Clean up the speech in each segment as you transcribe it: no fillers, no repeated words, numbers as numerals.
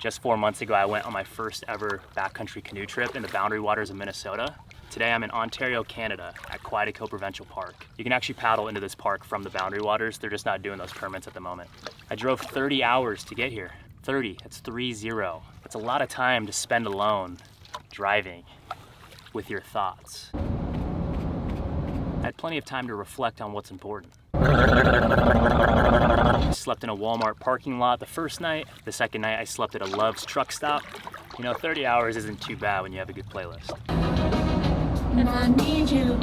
Just 4 months ago, I went on my first ever backcountry canoe trip in the Boundary Waters of Minnesota. Today I'm in Ontario, Canada at Quetico Provincial Park. You can actually paddle into this park from the Boundary Waters. They're just not doing those permits at the moment. I drove 30 hours to get here. 30, that's 3-0. It's a lot of time to spend alone, driving with your thoughts. I had plenty of time to reflect on what's important. I slept in a Walmart parking lot the first night. The second night I slept at a Love's truck stop. You know, 30 hours isn't too bad when you have a good playlist. And I need you,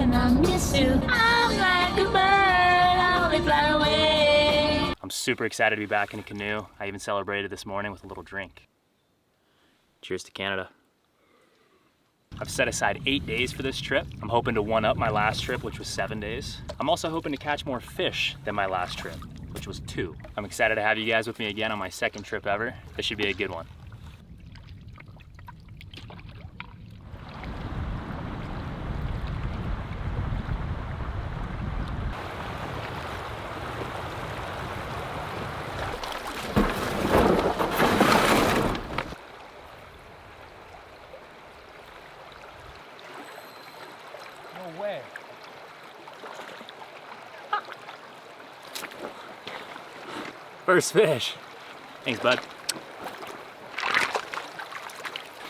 and I miss you. I'm like a bird, I only fly away. I'm super excited to be back in a canoe. I even celebrated this morning with a little drink. Cheers to Canada. I've set aside 8 days for this trip. I'm hoping to one up my last trip, which was 7 days. I'm also hoping to catch more fish than my last trip, which was 2. I'm excited to have you guys with me again on my second trip ever. This should be a good one. No way. First fish. Thanks, bud.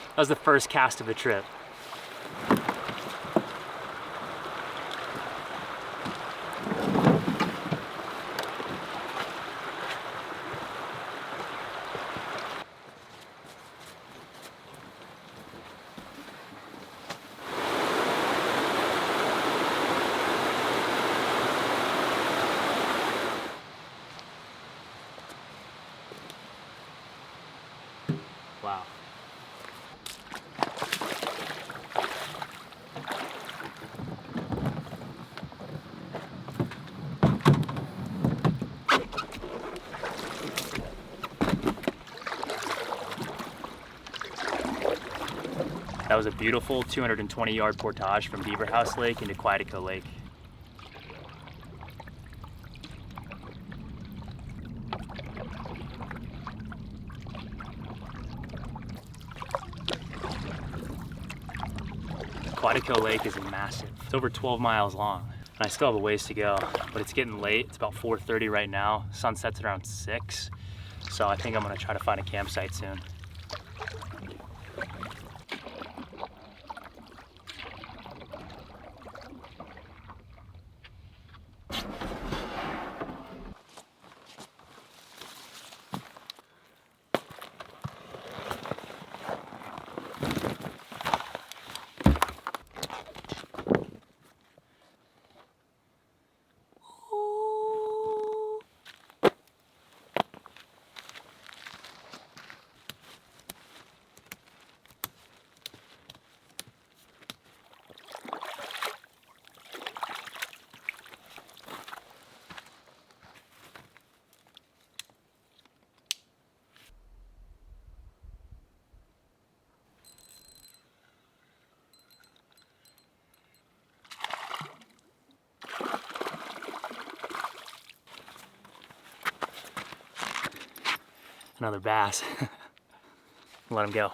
That was the first cast of the trip. Wow. That was a beautiful 220-yard portage from Beaver House Lake into Quetico Lake. Quetico Lake is massive. It's over 12 miles long. And I still have a ways to go, but it's getting late. It's about 4:30 right now. Sun sets at around 6. So I think I'm gonna try to find a campsite soon. Another bass. Let him go.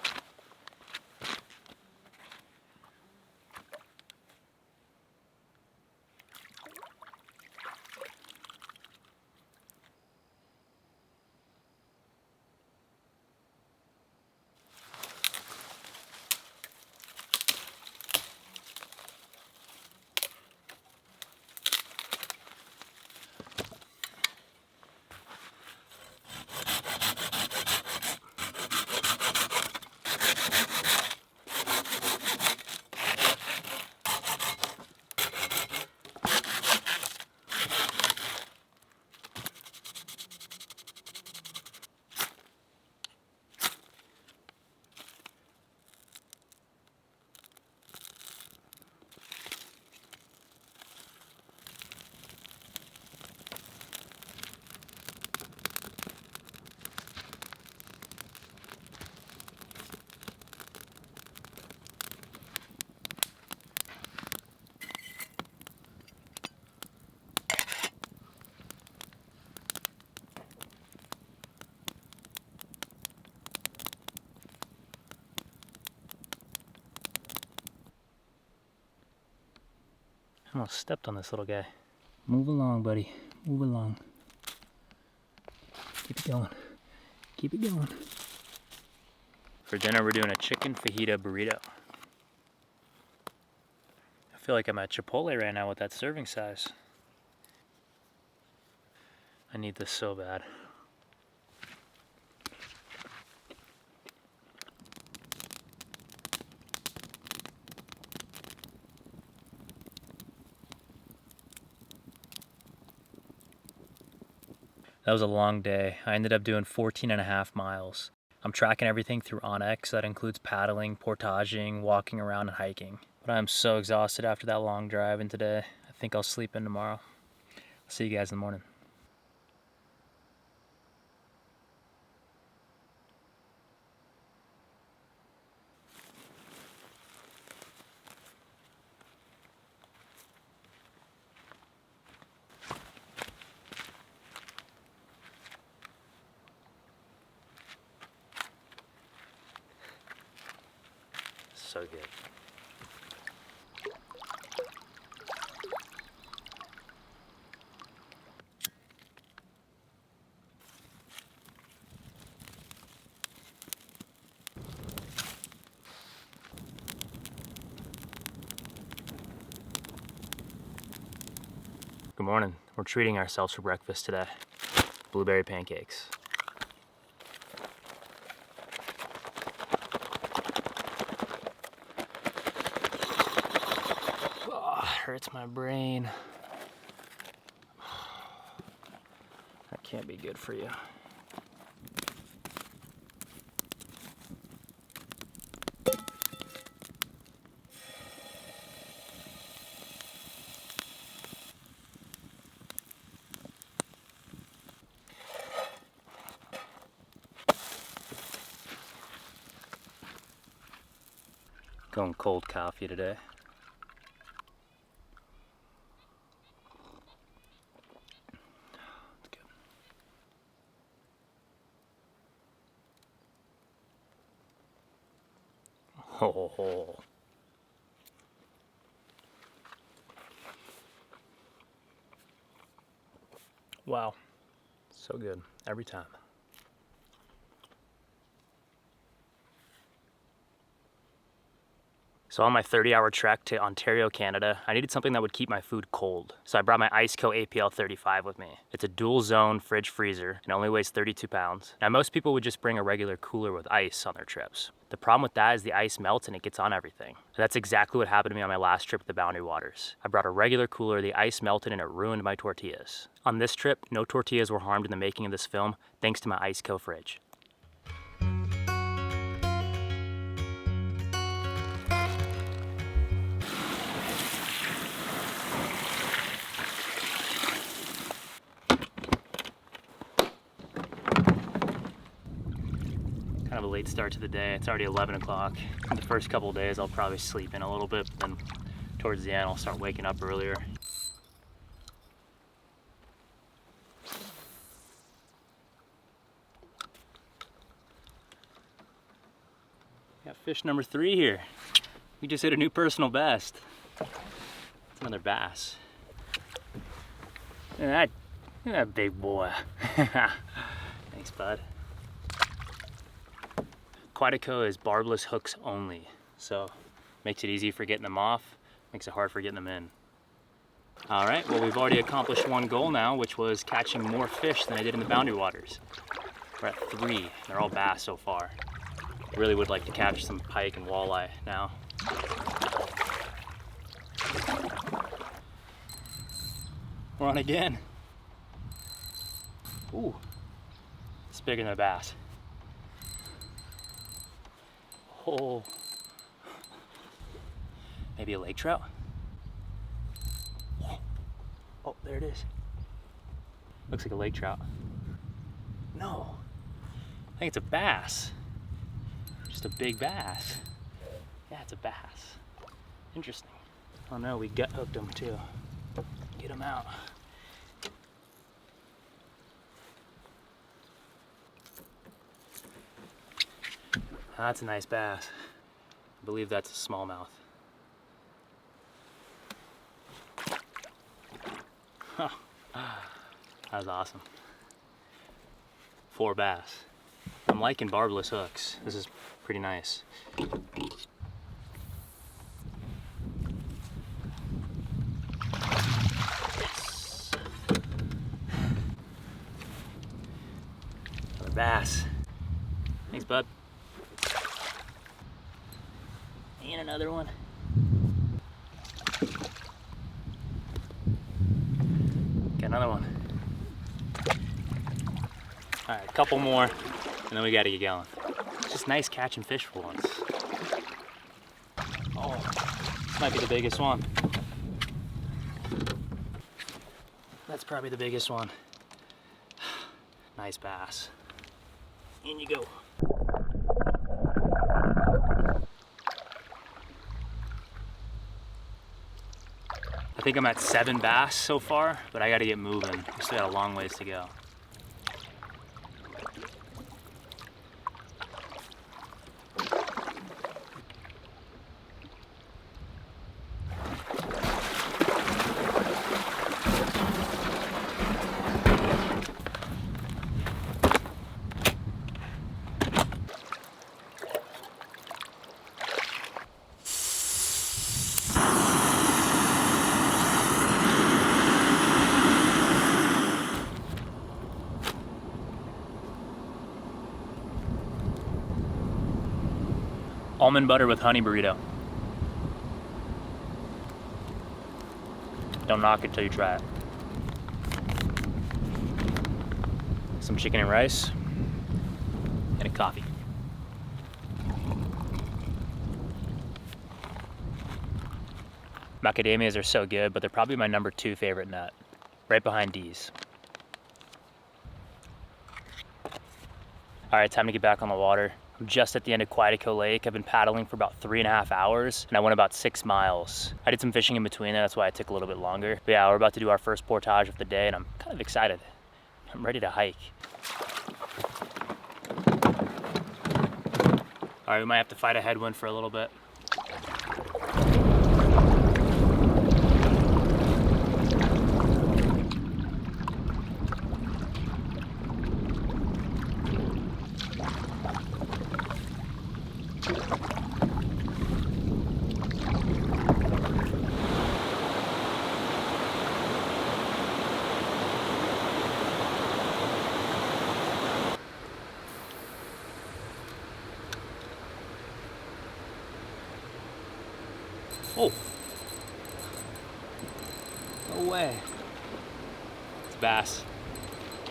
Almost stepped on this little guy. Move along, buddy. Move along. Keep it going. Keep it going. For dinner, we're doing a chicken fajita burrito. I feel like I'm at Chipotle right now with that serving size. I need this so bad. That was a long day. I ended up doing 14.5 miles. I'm tracking everything through Onyx. That includes paddling, portaging, walking around, and hiking. But I'm so exhausted after that long drive, and today I think I'll sleep in tomorrow. I'll see you guys in the morning. So good. Good morning. We're treating ourselves for breakfast today. Blueberry pancakes. Hurts my brain. That can't be good for you. Going cold coffee today. Oh. Wow. So good. Every time. So on my 30-hour trek to Ontario, Canada, I needed something that would keep my food cold. So I brought my Iceco APL 35 with me. It's a dual zone fridge freezer and only weighs 32 pounds. Now most people would just bring a regular cooler with ice on their trips. The problem with that is the ice melts and it gets on everything. So that's exactly what happened to me on my last trip to the Boundary Waters. I brought a regular cooler, the ice melted and it ruined my tortillas. On this trip, no tortillas were harmed in the making of this film thanks to my Iceco fridge. Kind of a late start to the day. It's already 11 o'clock. The first couple of days I'll probably sleep in a little bit, but then towards the end I'll start waking up earlier. Got fish number 3 here. We just hit a new personal best. It's another bass. Look at that big boy. Thanks, bud. Quatico is barbless hooks only, so makes it easy for getting them off, makes it hard for getting them in. All right, well, we've already accomplished one goal now, which was catching more fish than I did in the Boundary Waters. We're at 3, they're all bass so far. Really would like to catch some pike and walleye now. We're on again. Ooh, it's bigger than a bass. Oh, maybe a lake trout? Oh, there it is. Looks like a lake trout. No, I think it's a bass. Just a big bass. Yeah, it's a bass. Interesting. Oh no, we gut hooked him too. Get him out. That's a nice bass. I believe that's a smallmouth. That was awesome. 4 bass. I'm liking barbless hooks. This is pretty nice. Yes. Another bass. Thanks, bud. And another one. Got another one. All right, a couple more, and then we gotta get going. It's just nice catching fish for once. Oh, this might be the biggest one. That's probably the biggest one. Nice bass. In you go. I think I'm at 7 bass so far, but I gotta get moving. We still got a long ways to go. Almond butter with honey burrito. Don't knock it till you try it. Some chicken and rice, and a coffee. Macadamias are so good, but they're probably my number 2 favorite nut, right behind D's. All right, time to get back on the water. I'm just at the end of Quantico Lake. I've been paddling for about 3.5 hours, and I went about 6 miles. I did some fishing in between there, that's why it took a little bit longer. But yeah, we're about to do our first portage of the day, and I'm kind of excited. I'm ready to hike. All right, we might have to fight a headwind for a little bit. Oh, no way. It's a bass.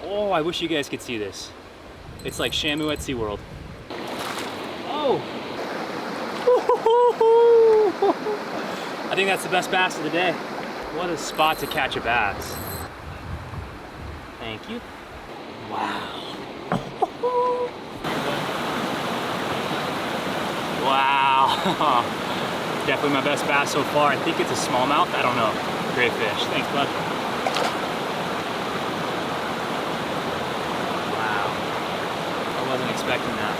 Oh, I wish you guys could see this. It's like Shamu at SeaWorld. Oh! I think that's the best bass of the day. What a spot to catch a bass. Thank you. Wow. Wow. Definitely my best bass so far. I think it's a smallmouth. I don't know. Great fish. Thanks, bud. Wow. I wasn't expecting that.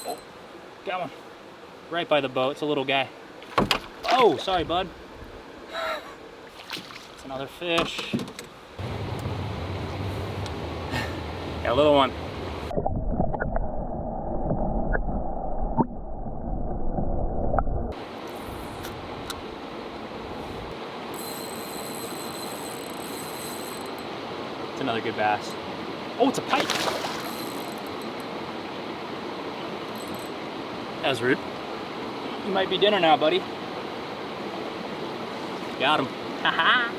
Oh, got one. Right by the boat. It's a little guy. Oh, sorry, bud. It's another fish. Got a little one. It's another good bass. Oh, it's a pike. That was rude. You might be dinner now, buddy. Got him. Haha.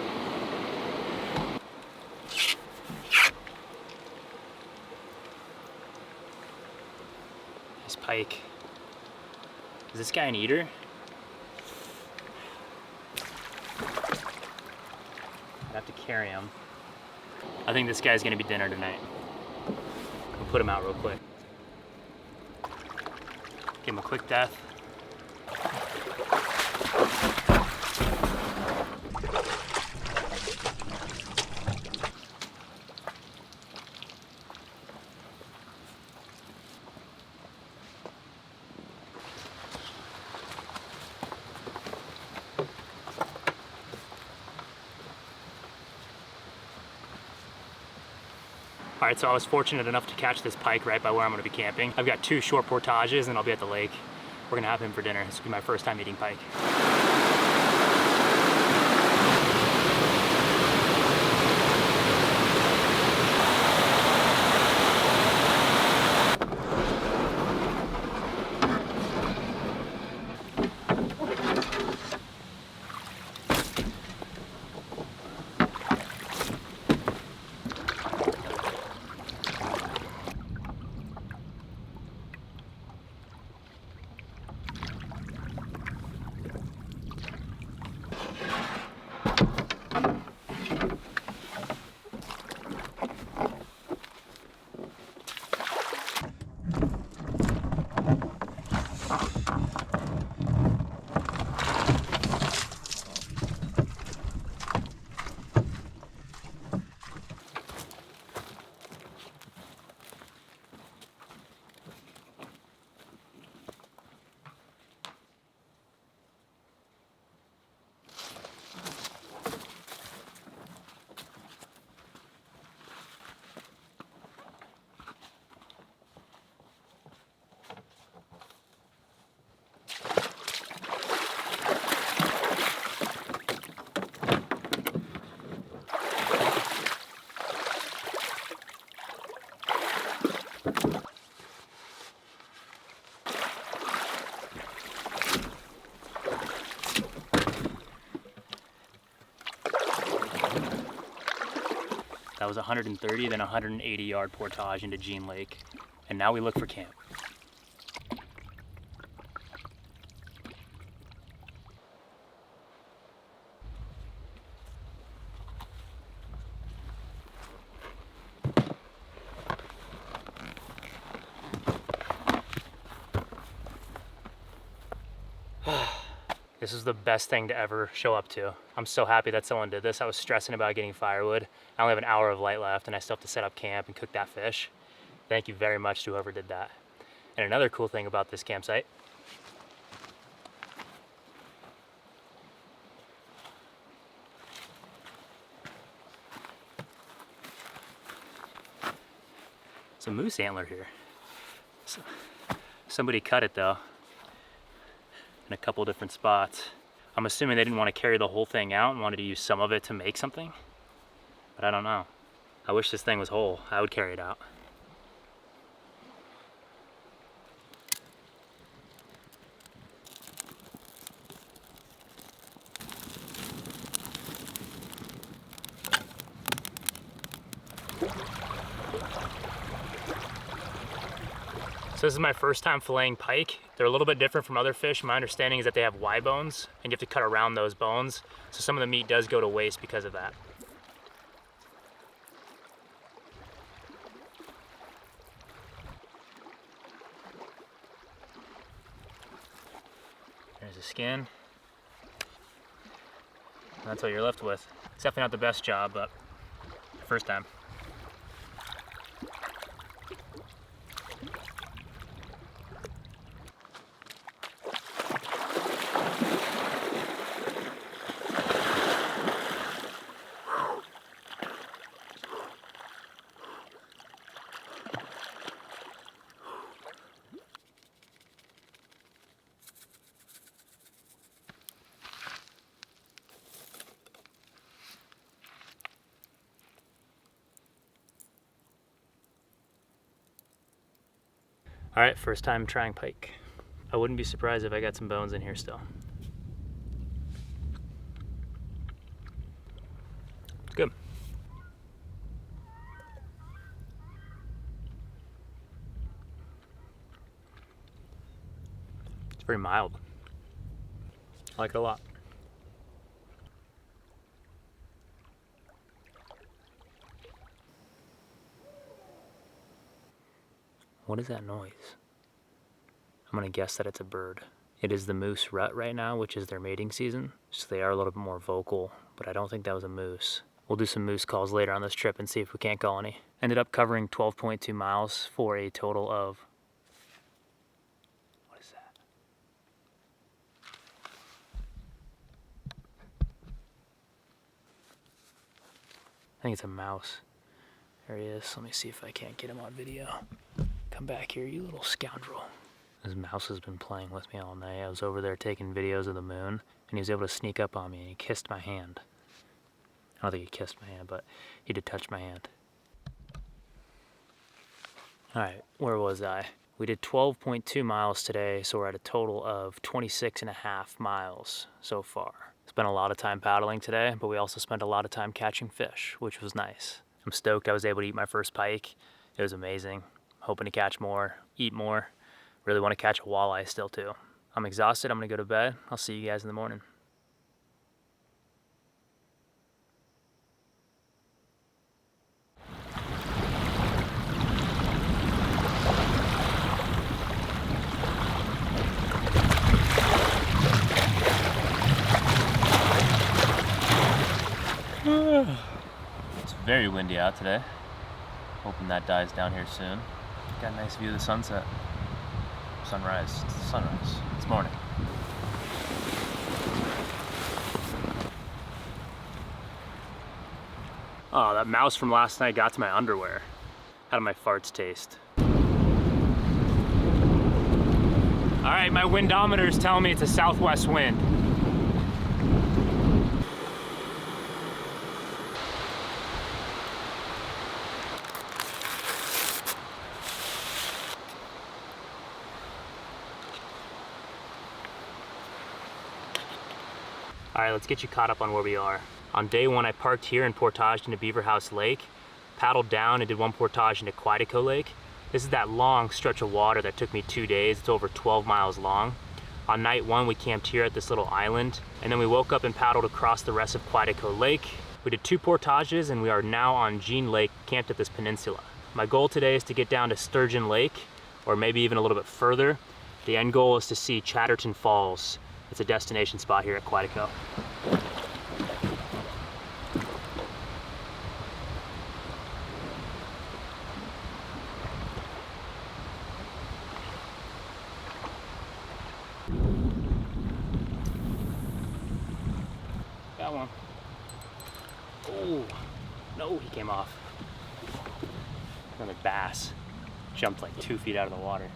Nice pike. Is this guy an eater? I'd have to carry him. I think this guy's gonna be dinner tonight. I'll put him out real quick. Give him a quick death. All right, so I was fortunate enough to catch this pike right by where I'm gonna be camping. I've got 2 short portages and I'll be at the lake. We're gonna have him for dinner. This will be my first time eating pike. That was 130, then 180 yard portage into Jean Lake. And now we look for camp. This is the best thing to ever show up to. I'm so happy that someone did this. I was stressing about getting firewood. I only have an hour of light left and I still have to set up camp and cook that fish. Thank you very much to whoever did that. And another cool thing about this campsite, it's a moose antler here. So, somebody cut it though, in a couple different spots. I'm assuming they didn't want to carry the whole thing out and wanted to use some of it to make something, but I don't know. I wish this thing was whole. I would carry it out. So this is my first time filleting pike. They're a little bit different from other fish. My understanding is that they have Y bones and you have to cut around those bones. So some of the meat does go to waste because of that. There's the skin. And that's what you're left with. It's definitely not the best job, but first time. All right, first time trying pike. I wouldn't be surprised if I got some bones in here still. It's good. It's very mild. I like it a lot. What is that noise? I'm gonna guess that it's a bird. It is the moose rut right now, which is their mating season, so they are a little bit more vocal, but I don't think that was a moose. We'll do some moose calls later on this trip and see if we can't call any. Ended up covering 12.2 miles for a total of, what is that? I think it's a mouse. There he is. Let me see if I can't get him on video. Come back here, you little scoundrel. His mouse has been playing with me all night. I was over there taking videos of the moon, and he was able to sneak up on me, and he kissed my hand. I don't think he kissed my hand, but he did touch my hand. All right, where was I? We did 12.2 miles today, so we're at a total of 26.5 miles so far. Spent a lot of time paddling today, but we also spent a lot of time catching fish, which was nice. I'm stoked I was able to eat my first pike. It was amazing. Hoping to catch more, eat more. Really want to catch a walleye still too. I'm exhausted, I'm gonna go to bed. I'll see you guys in the morning. It's very windy out today. Hoping that dies down here soon. Got a nice view of the sunset. Sunrise. It's sunrise. It's morning. Oh, that mouse from last night got to my underwear. How do my farts taste? All right, my windometer is telling me it's a southwest wind. All right, let's get you caught up on where we are. On day one, I parked here and portaged into Beaver House Lake, paddled down and did one portage into Quantico Lake. This is that long stretch of water that took me 2 days. It's over 12 miles long. On night one, we camped here at this little island, and then we woke up and paddled across the rest of Quantico Lake. We did 2 portages, and we are now on Jean Lake, camped at this peninsula. My goal today is to get down to Sturgeon Lake, or maybe even a little bit further. The end goal is to see Chatterton Falls. It's a destination spot here at Quantico. Got one. Oh, no, he came off. Another bass. Jumped like 2 feet out of the water.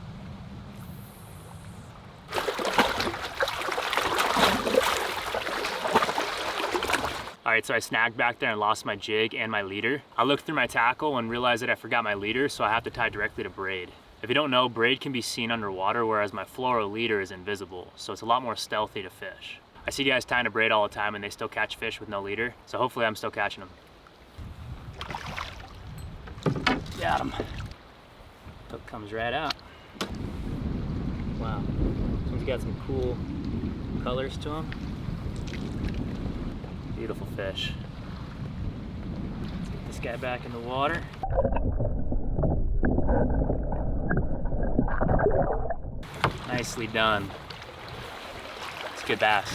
All right, so I snagged back there and lost my jig and my leader. I looked through my tackle and realized that I forgot my leader, so I have to tie directly to braid. If you don't know, braid can be seen underwater, whereas my fluoro leader is invisible, so it's a lot more stealthy to fish. I see guys tying to braid all the time and they still catch fish with no leader, so hopefully I'm still catching them. Got him. Hook comes right out. Wow, this one's got some cool colors to him. Beautiful fish. Let's get this guy back in the water. Nicely done. It's a good bass.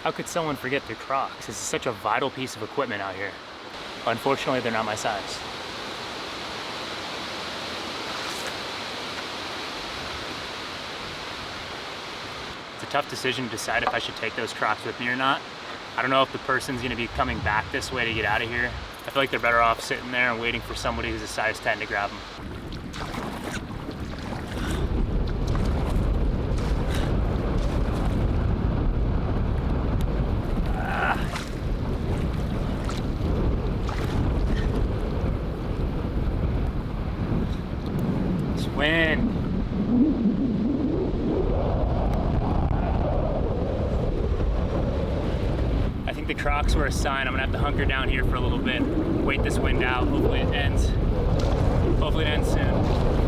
How could someone forget their Crocs? This is such a vital piece of equipment out here. Unfortunately, they're not my size. It's a tough decision to decide if I should take those Crocs with me or not. I don't know if the person's gonna be coming back this way to get out of here. I feel like they're better off sitting there and waiting for somebody who's a size 10 to grab them. Wind. I think the Crocs were a sign. I'm gonna have to hunker down here for a little bit, wait this wind out. Hopefully it ends. Hopefully it ends soon.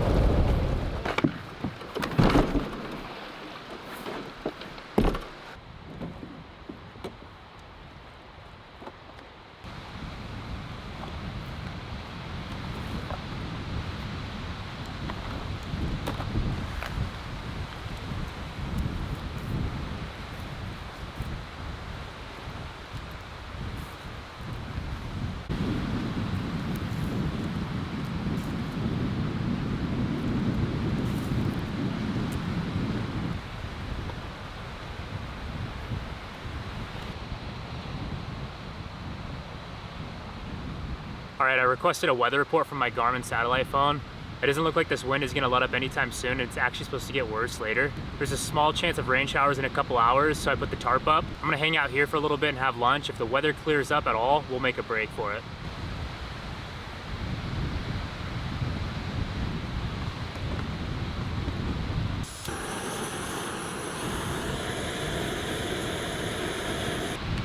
All right, I requested a weather report from my Garmin satellite phone. It doesn't look like this wind is gonna let up anytime soon. It's actually supposed to get worse later. There's a small chance of rain showers in a couple hours, so I put the tarp up. I'm gonna hang out here for a little bit and have lunch. If the weather clears up at all, we'll make a break for it.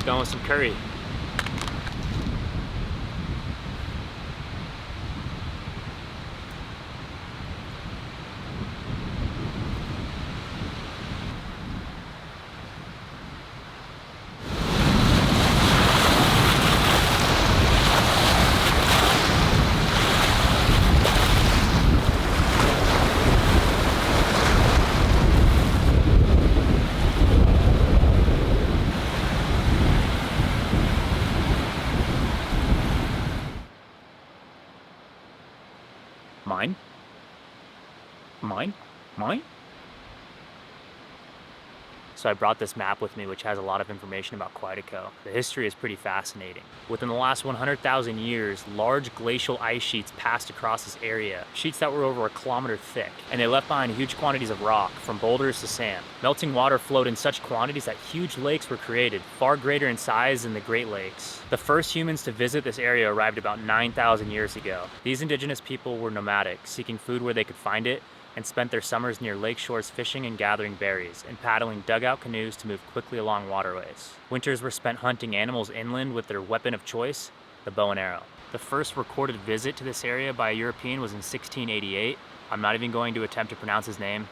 Going with some curry. Mine? Mine? Mine? So I brought this map with me, which has a lot of information about Quantico. The history is pretty fascinating. Within the last 100,000 years, large glacial ice sheets passed across this area, sheets that were over a kilometer thick, and they left behind huge quantities of rock, from boulders to sand. Melting water flowed in such quantities that huge lakes were created, far greater in size than the Great Lakes. The first humans to visit this area arrived about 9,000 years ago. These indigenous people were nomadic, seeking food where they could find it, and spent their summers near lake shores fishing and gathering berries, and paddling dugout canoes to move quickly along waterways. Winters were spent hunting animals inland with their weapon of choice, the bow and arrow. The first recorded visit to this area by a European was in 1688. I'm not even going to attempt to pronounce his name.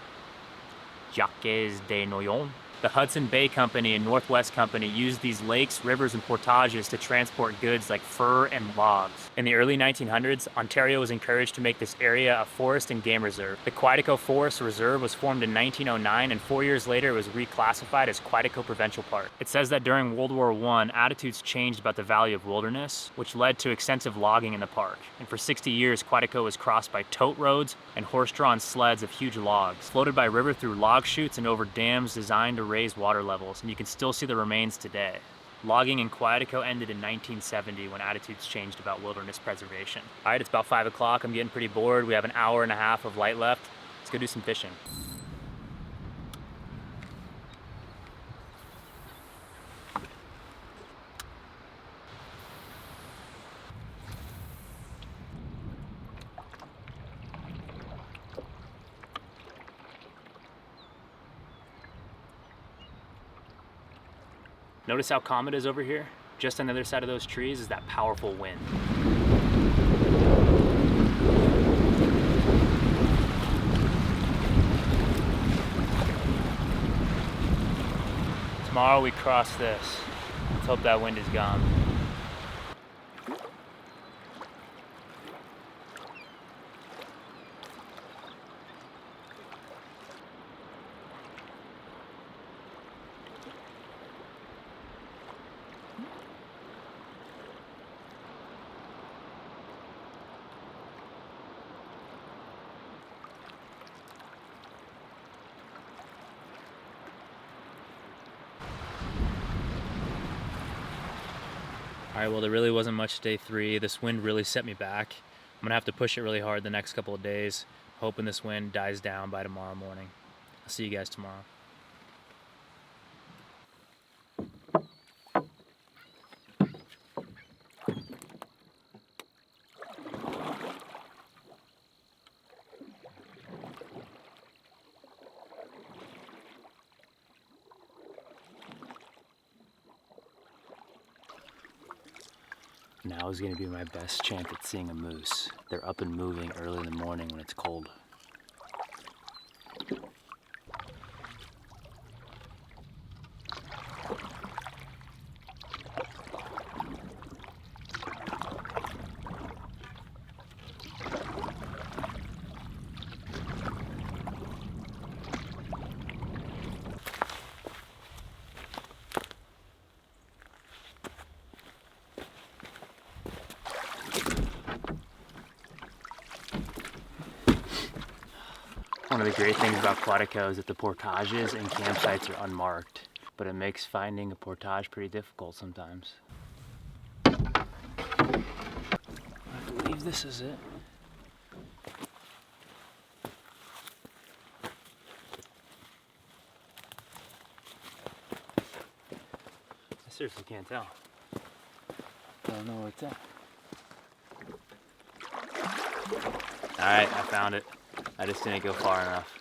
Jacques de Noyon. The Hudson Bay Company and Northwest Company used these lakes, rivers, and portages to transport goods like fur and logs. In the early 1900s, Ontario was encouraged to make this area a forest and game reserve. The Quantico Forest Reserve was formed in 1909, and 4 years later it was reclassified as Quantico Provincial Park. It says that during World War I, attitudes changed about the value of wilderness, which led to extensive logging in the park. And for 60 years, Quantico was crossed by tote roads and horse-drawn sleds of huge logs, floated by river through log chutes and over dams designed to raise water levels, and you can still see the remains today. Logging in Quantico ended in 1970 when attitudes changed about wilderness preservation. All right, it's about 5 o'clock. I'm getting pretty bored. We have an hour and a half of light left. Let's go do some fishing. Notice how calm it is over here? Just on the other side of those trees is that powerful wind. Tomorrow we cross this. Let's hope that wind is gone. All right, well, there really wasn't much day 3. This wind really set me back. I'm gonna have to push it really hard the next couple of days, hoping this wind dies down by tomorrow morning. I'll see you guys tomorrow. Now is gonna be my best chance at seeing a moose. They're up and moving early in the morning when it's cold. One of the great things about Quantico is that the portages and campsites are unmarked, but it makes finding a portage pretty difficult sometimes. believe this is it. I seriously can't tell. I don't know where it's at. Alright, I found it. I just didn't go far enough.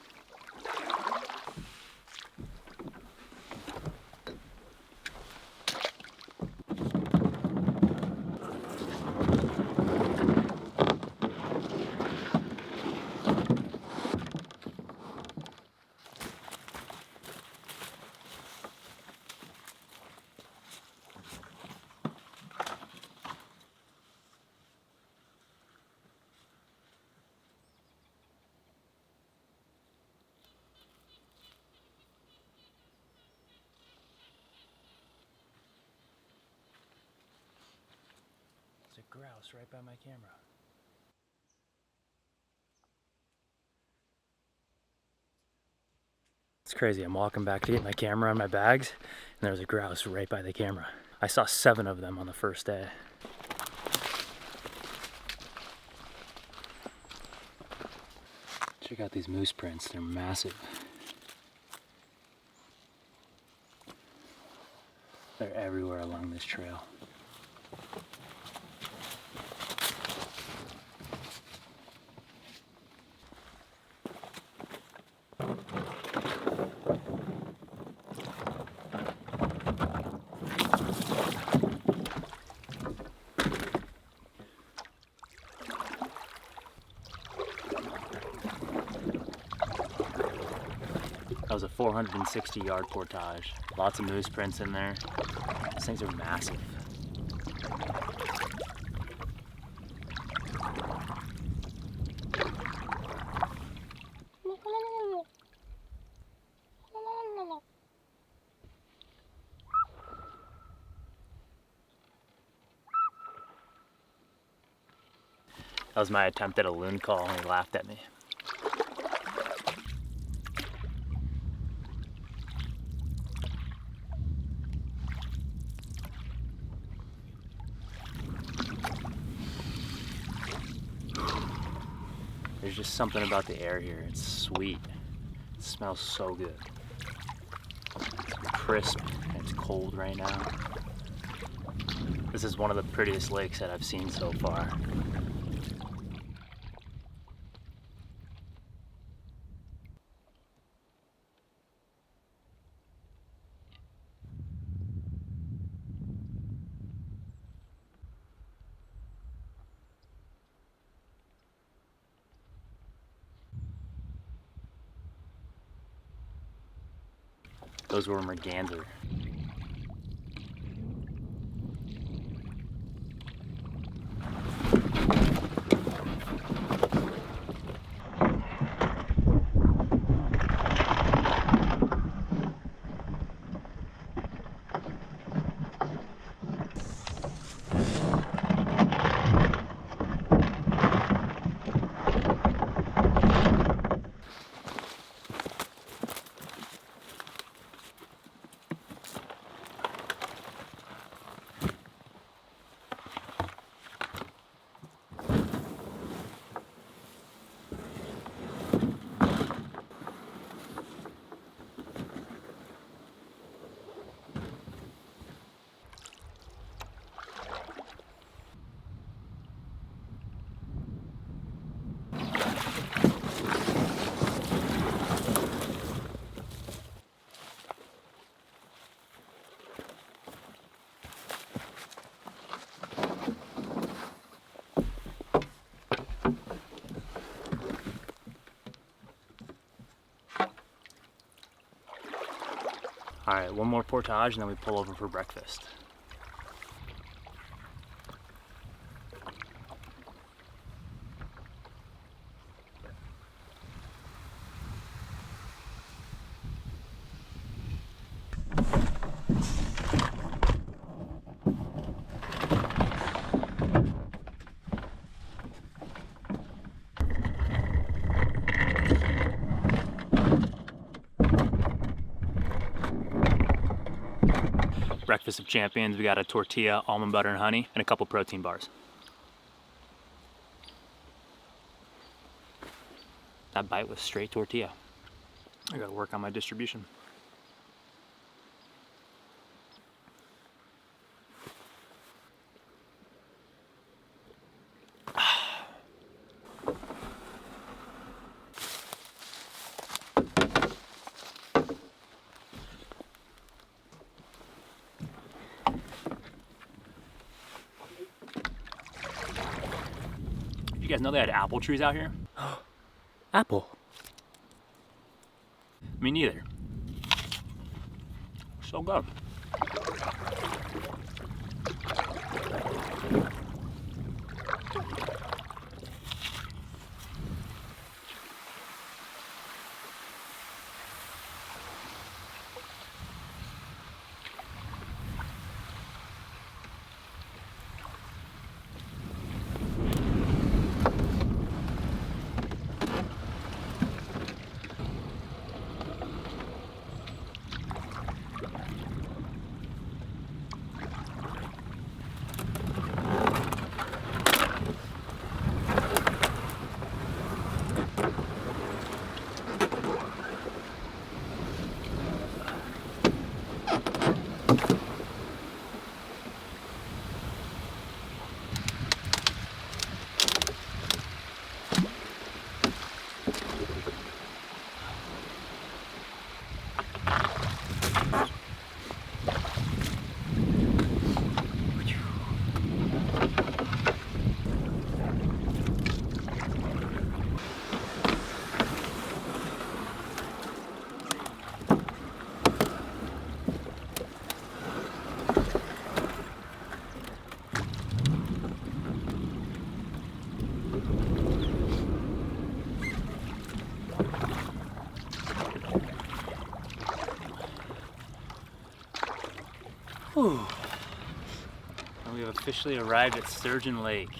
There's a grouse right by my camera. It's crazy. I'm walking back to get my camera and my bags, and there's a grouse right by the camera. I saw 7 of them on the first day. Check out these moose prints. They're massive. They're everywhere along this trail. That was a 460-yard portage. Lots of moose prints in there. These things are massive. That was my attempt at a loon call, and he laughed at me. There's just something about the air here. It's sweet. It smells so good. It's crisp and it's cold right now. This is one of the prettiest lakes that I've seen so far. Those were merganser. All right, one more portage and then we pull over for breakfast. Breakfast of champions, we got a tortilla, almond butter and honey, and a couple protein bars. That bite was straight tortilla. I gotta work on my distribution. You guys know they had apple trees out here? Apple. Me neither. So good. Whew. And we have officially arrived at Sturgeon Lake.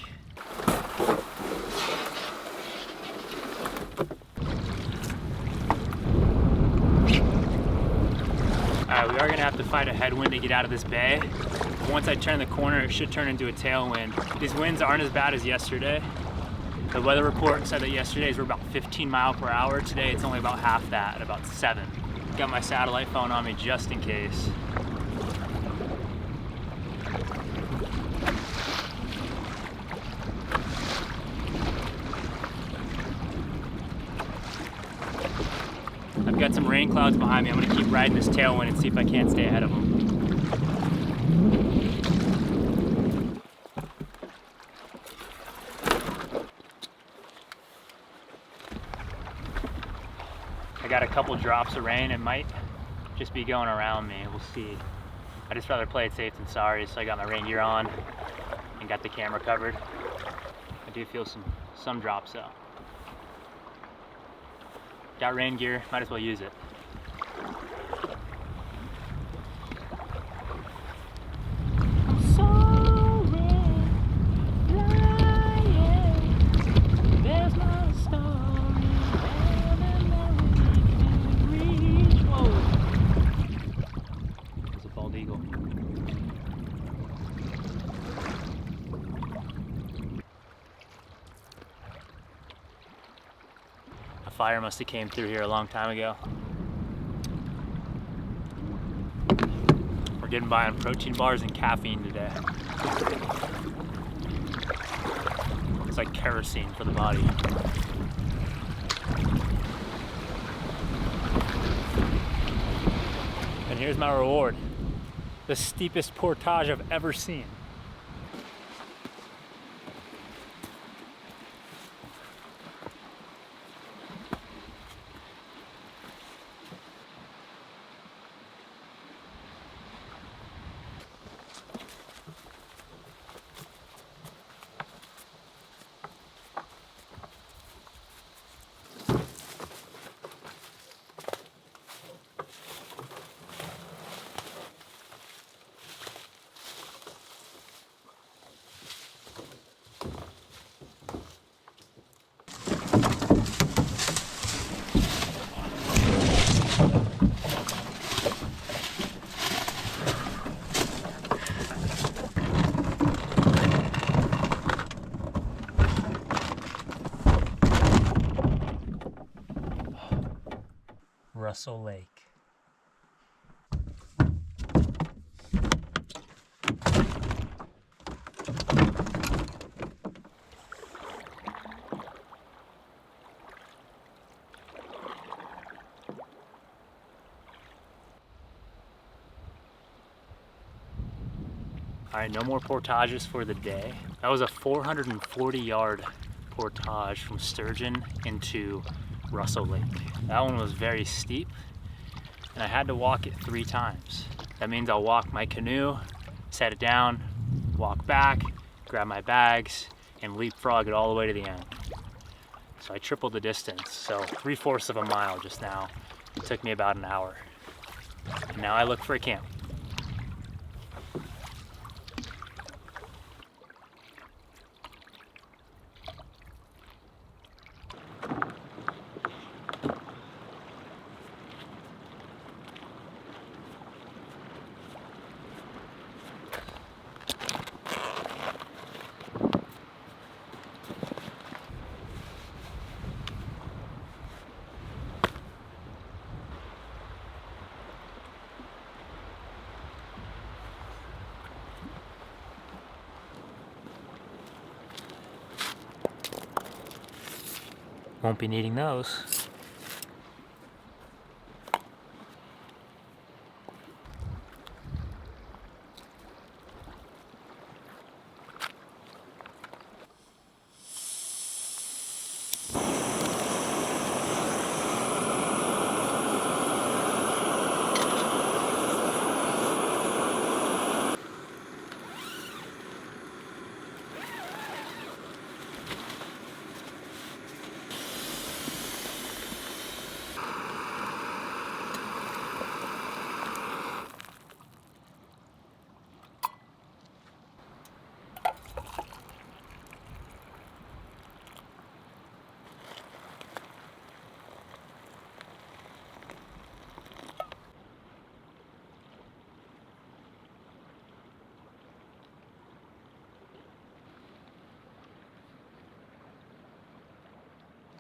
Alright, we are gonna have to fight a headwind to get out of this bay. Once I turn the corner, it should turn into a tailwind. These winds aren't as bad as yesterday. The weather report said that yesterday's were about 15 miles per hour. Today it's only about half that, at about 7. Got my satellite phone on me just in case. I've got some rain clouds behind me. I'm gonna keep riding this tailwind and see if I can't stay ahead of them. I got a couple drops of rain. It might just be going around me. We'll see. I just rather play it safe than sorry, so I got my rain gear on and got the camera covered. I do feel some drops though. Got rain gear, might as well use it. I'm sorry, lying. There's not a star in heaven that we can reach. Whoa. There's a bald eagle. Fire must have came through here a long time ago. We're getting by on protein bars and caffeine today. It's like kerosene for the body. And here's my reward. The steepest portage I've ever seen. Russell Lake. All right, no more portages for the day. That was a 440-yard portage from Sturgeon into Russell Lake. That one was very steep, and I had to walk it 3 times. That means I'll walk my canoe, set it down, walk back, grab my bags, and leapfrog it all the way to the end. So I tripled the distance, so 3/4 of a mile just now. It took me about an hour. And now I look for a camp. Won't be needing those.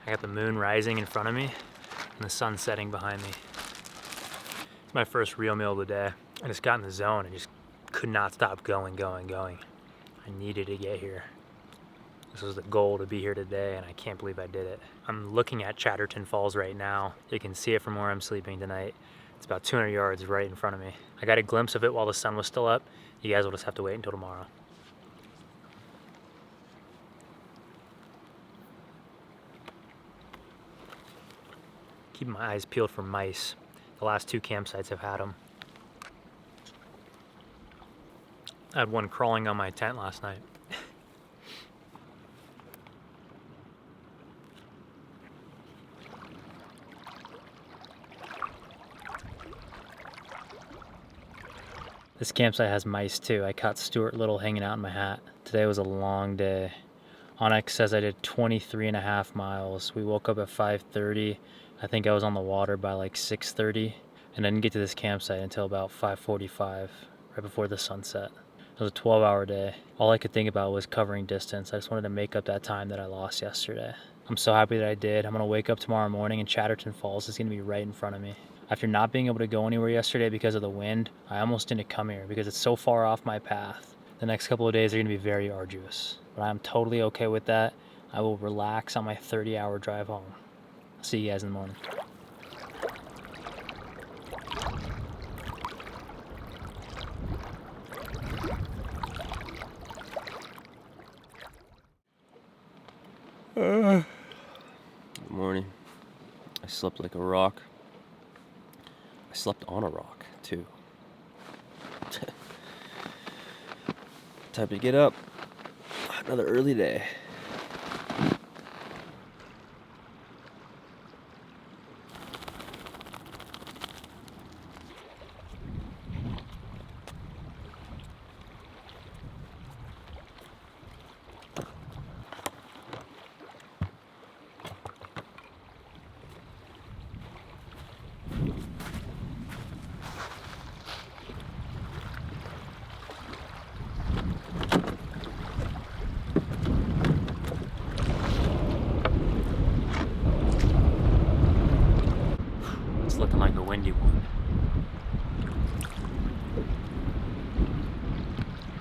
I got the moon rising in front of me and the sun setting behind me. It's my first real meal of the day. I just got in the zone and just could not stop going. I needed to get here. This was the goal, to be here today, and I can't believe I did it. I'm looking at Chatterton Falls right now. You can see it from where I'm sleeping tonight. It's about 200 yards right in front of me. I got a glimpse of it while the sun was still up. You guys will just have to wait until tomorrow. Keeping my eyes peeled for mice. The last 2 campsites have had them. I had one crawling on my tent last night. This campsite has mice too. I caught Stuart Little hanging out in my hat. Today was a long day. Onyx says I did 23.5 miles. We woke up at 5:30. I think I was on the water by like 6:30, and I didn't get to this campsite until about 5:45, right before the sunset. It was a 12-hour day. All I could think about was covering distance. I just wanted to make up that time that I lost yesterday. I'm so happy that I did. I'm gonna wake up tomorrow morning and Chatterton Falls is gonna be right in front of me. After not being able to go anywhere yesterday because of the wind, I almost didn't come here because it's so far off my path. The next couple of days are gonna be very arduous, but I'm totally okay with that. I will relax on my 30-hour drive home. I'll see you guys in the morning. Good morning. I slept like a rock. I slept on a rock, too. Time to get up. Another early day.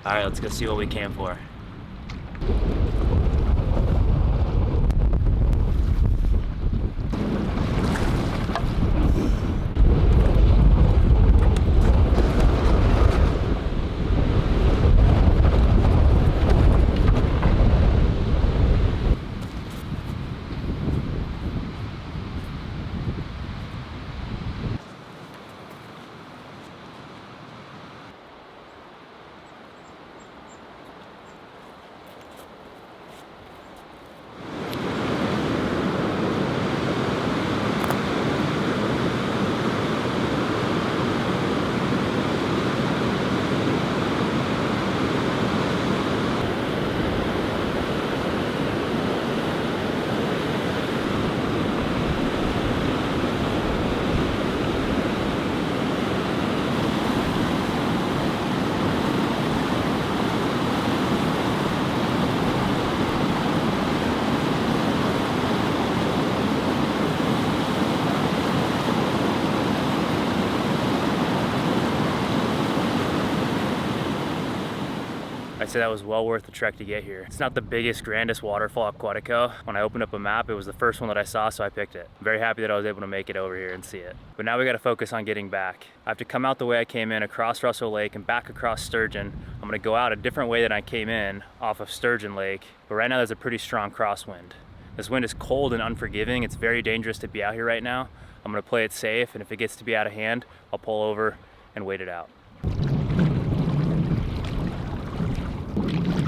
All right, let's go see what we came for. I'd say that was well worth the trek to get here. It's not the biggest, grandest waterfall at Quantico. When I opened up a map, it was the first one that I saw, so I picked it. I'm very happy that I was able to make it over here and see it. But now we gotta focus on getting back. I have to come out the way I came in, across Russell Lake and back across Sturgeon. I'm gonna go out a different way than I came in, off of Sturgeon Lake. But right now there's a pretty strong crosswind. This wind is cold and unforgiving. It's very dangerous to be out here right now. I'm gonna play it safe, and if it gets to be out of hand, I'll pull over and wait it out.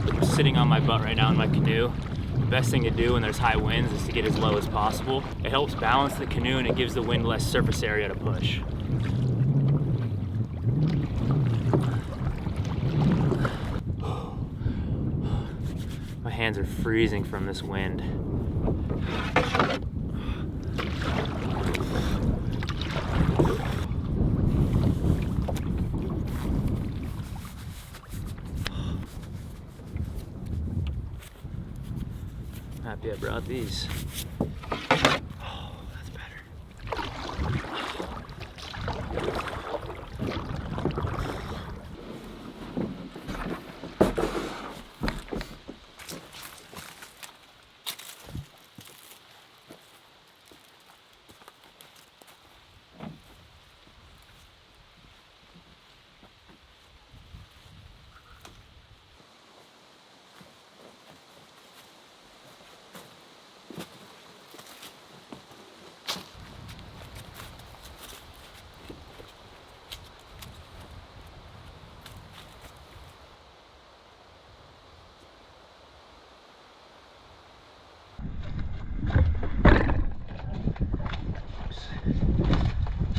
I'm sitting on my butt right now in my canoe. The best thing to do when there's high winds is to get as low as possible. It helps balance the canoe and it gives the wind less surface area to push. My hands are freezing from this wind. Happy I brought these. Oh, that's better.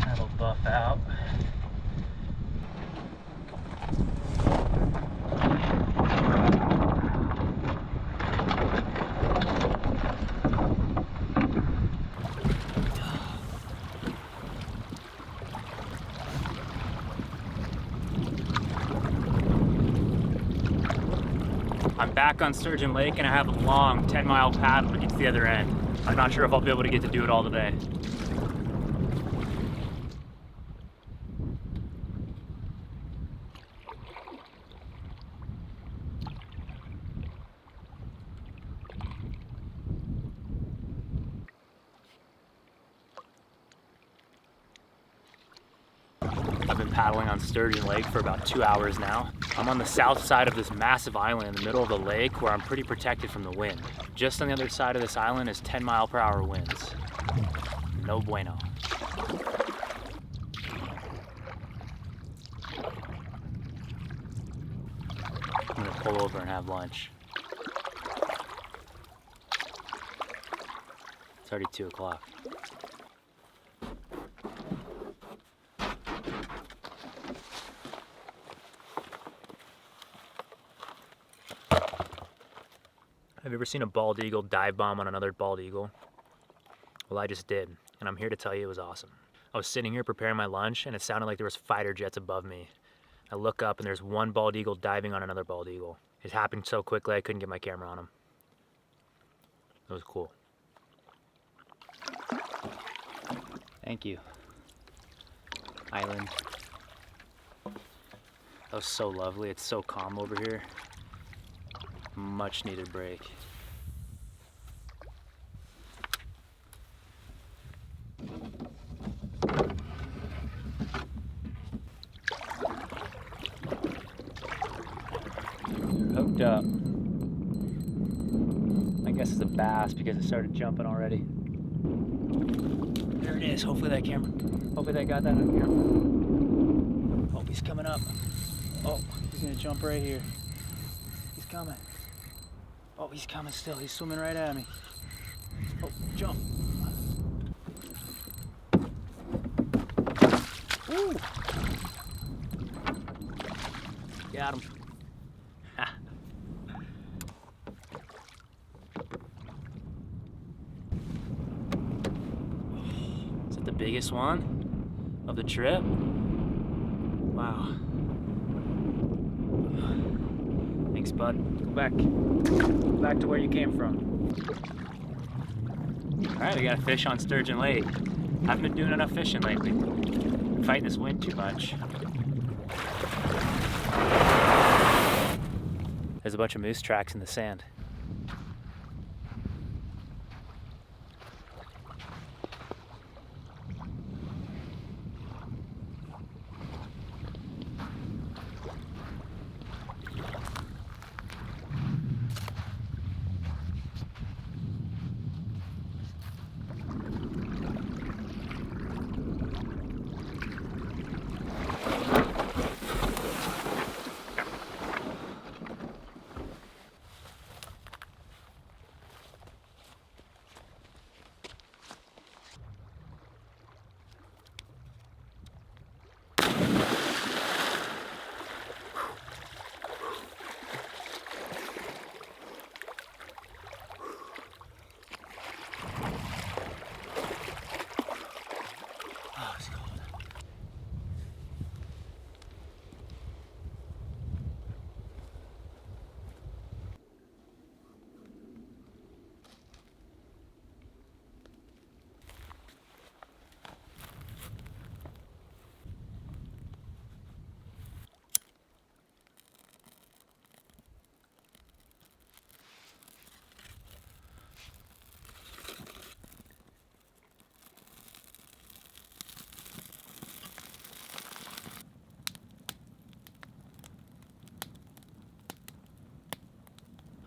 That'll buff out. I'm back on Sturgeon Lake and I have a long 10-mile paddle to get to the other end. I'm not sure if I'll be able to get to do it all today. I've been paddling on Sturgeon Lake for about 2 hours now. I'm on the south side of this massive island in the middle of the lake where I'm pretty protected from the wind. Just on the other side of this island is 10-mile-per-hour winds. No bueno. I'm gonna pull over and have lunch. It's already 2 o'clock. Have you ever seen a bald eagle dive bomb on another bald eagle? Well, I just did, and I'm here to tell you it was awesome. I was sitting here preparing my lunch, and it sounded like there was fighter jets above me. I look up, and there's one bald eagle diving on another bald eagle. It happened so quickly, I couldn't get my camera on him. It was cool. Thank you, island. That was so lovely. It's so calm over here. Much needed break. Hooked up. I guess it's a bass because it started jumping already. There it is. Hopefully that got that on camera. Oh, he's coming up. Oh, he's gonna jump right here. He's coming. Oh, he's coming still. He's swimming right at me. Oh, jump. Woo! Got him. Is that the biggest one of the trip? Wow. Thanks, bud. Go back to where you came from. All right, we got a fish on Sturgeon Lake. Haven't been doing enough fishing lately. Been fighting this wind too much. There's a bunch of moose tracks in the sand.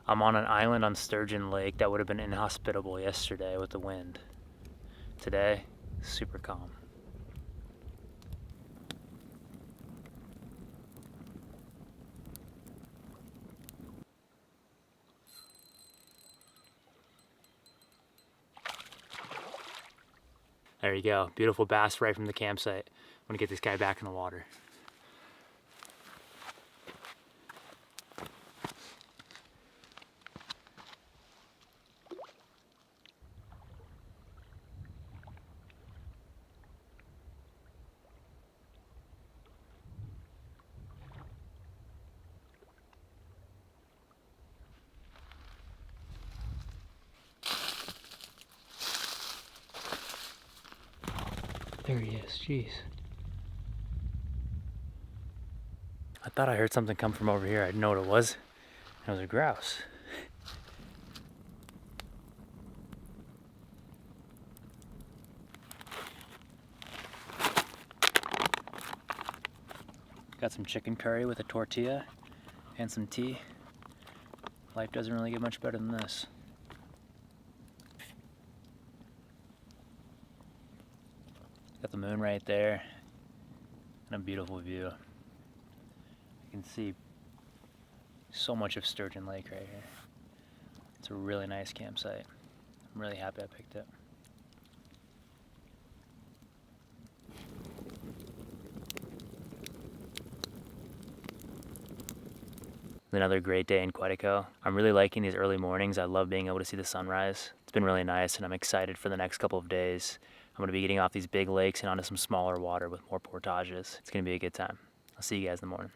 I'm on an island on Sturgeon Lake that would have been inhospitable yesterday with the wind. Today, super calm. There you go, beautiful bass right from the campsite. I'm gonna get this guy back in the water. There he is, jeez. I thought I heard something come from over here. I didn't know what it was. It was a grouse. Got some chicken curry with a tortilla and some tea. Life doesn't really get much better than this. Got the moon right there and a beautiful view. You can see so much of Sturgeon Lake right here. It's a really nice campsite. I'm really happy I picked it. Another great day in Quetico. I'm really liking these early mornings. I love being able to see the sunrise. It's been really nice and I'm excited for the next couple of days. I'm gonna be getting off these big lakes and onto some smaller water with more portages. It's gonna be a good time. I'll see you guys in the morning.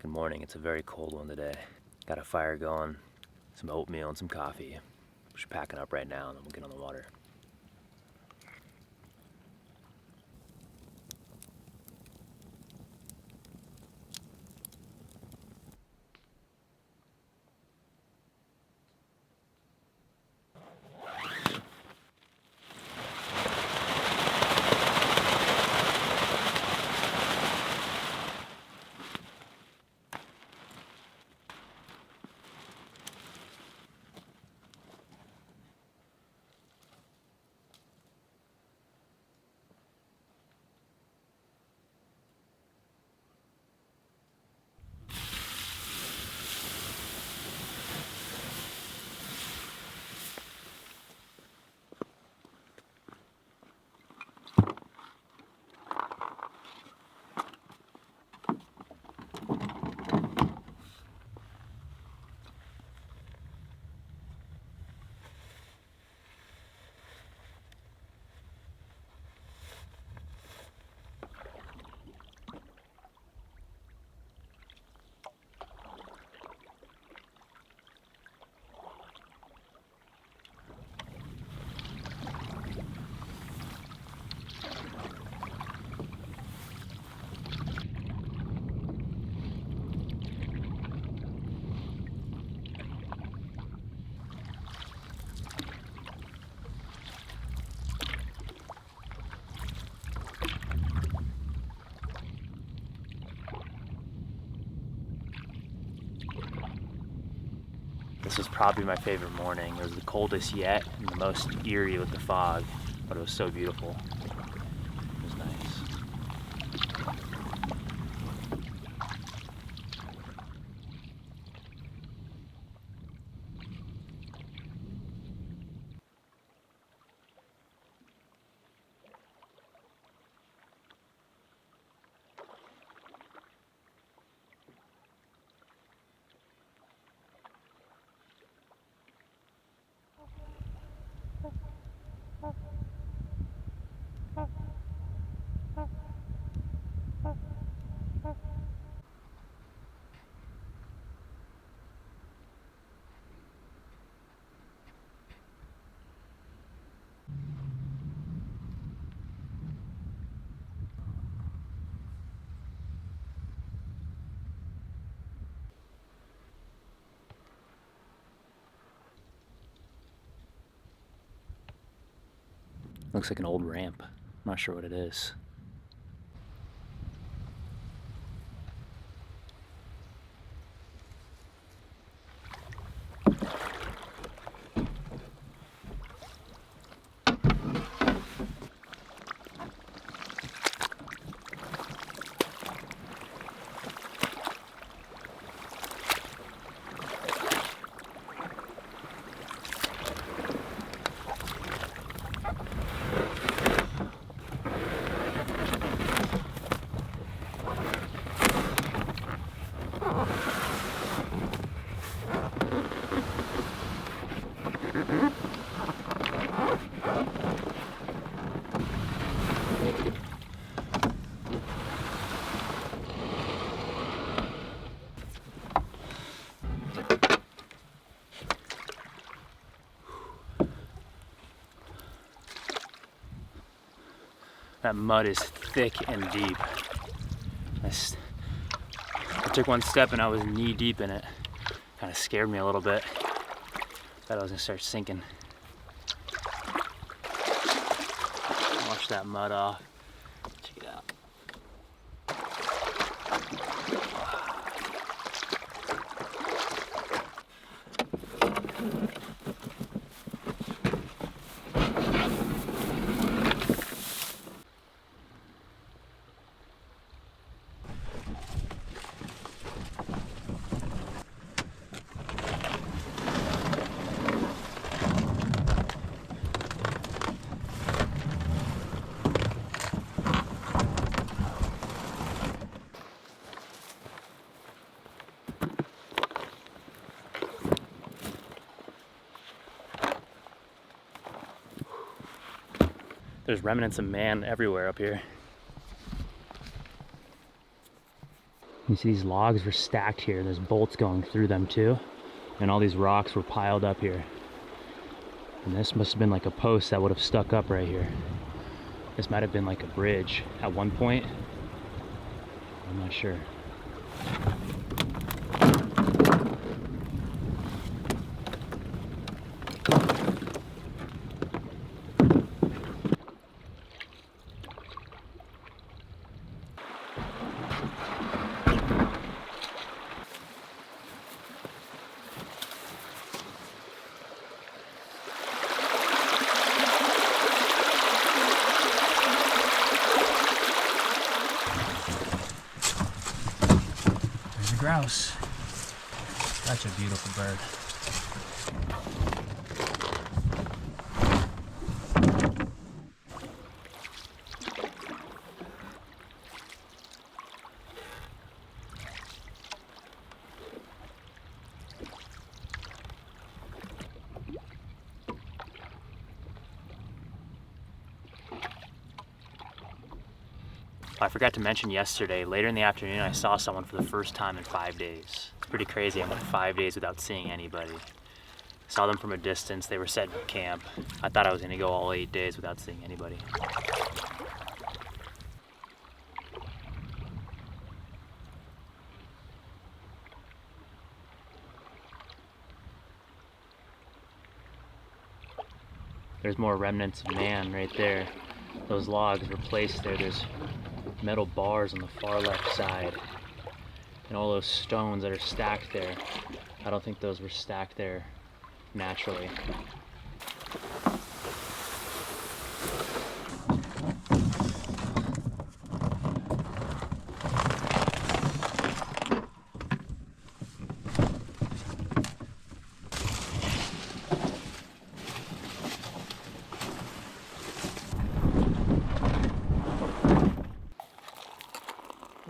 Good morning. It's a very cold one today. Got a fire going, some oatmeal and some coffee. Just packing up right now and then we'll get on the water. This was probably my favorite morning. It was the coldest yet and the most eerie with the fog, but it was so beautiful. It was nice. Looks like an old ramp. I'm not sure what it is. That mud is thick and deep. I took one step and I was knee deep in it. Kind of scared me a little bit. Thought I was gonna start sinking. Wash that mud off. Check it out. There's remnants of man everywhere up here. You see these logs were stacked here. There's bolts going through them too. And all these rocks were piled up here. And this must have been like a post that would have stuck up right here. This might have been like a bridge at one point. I'm not sure. There's a grouse. Such a beautiful bird. I forgot to mention yesterday, later in the afternoon, I saw someone for the first time in 5 days. It's pretty crazy. I went 5 days without seeing anybody. Saw them from a distance. They were setting up camp. I thought I was gonna go all 8 days without seeing anybody. There's more remnants of man right there. Those logs were placed there. There's metal bars on the far left side. And all those stones that are stacked there, I don't think those were stacked there naturally.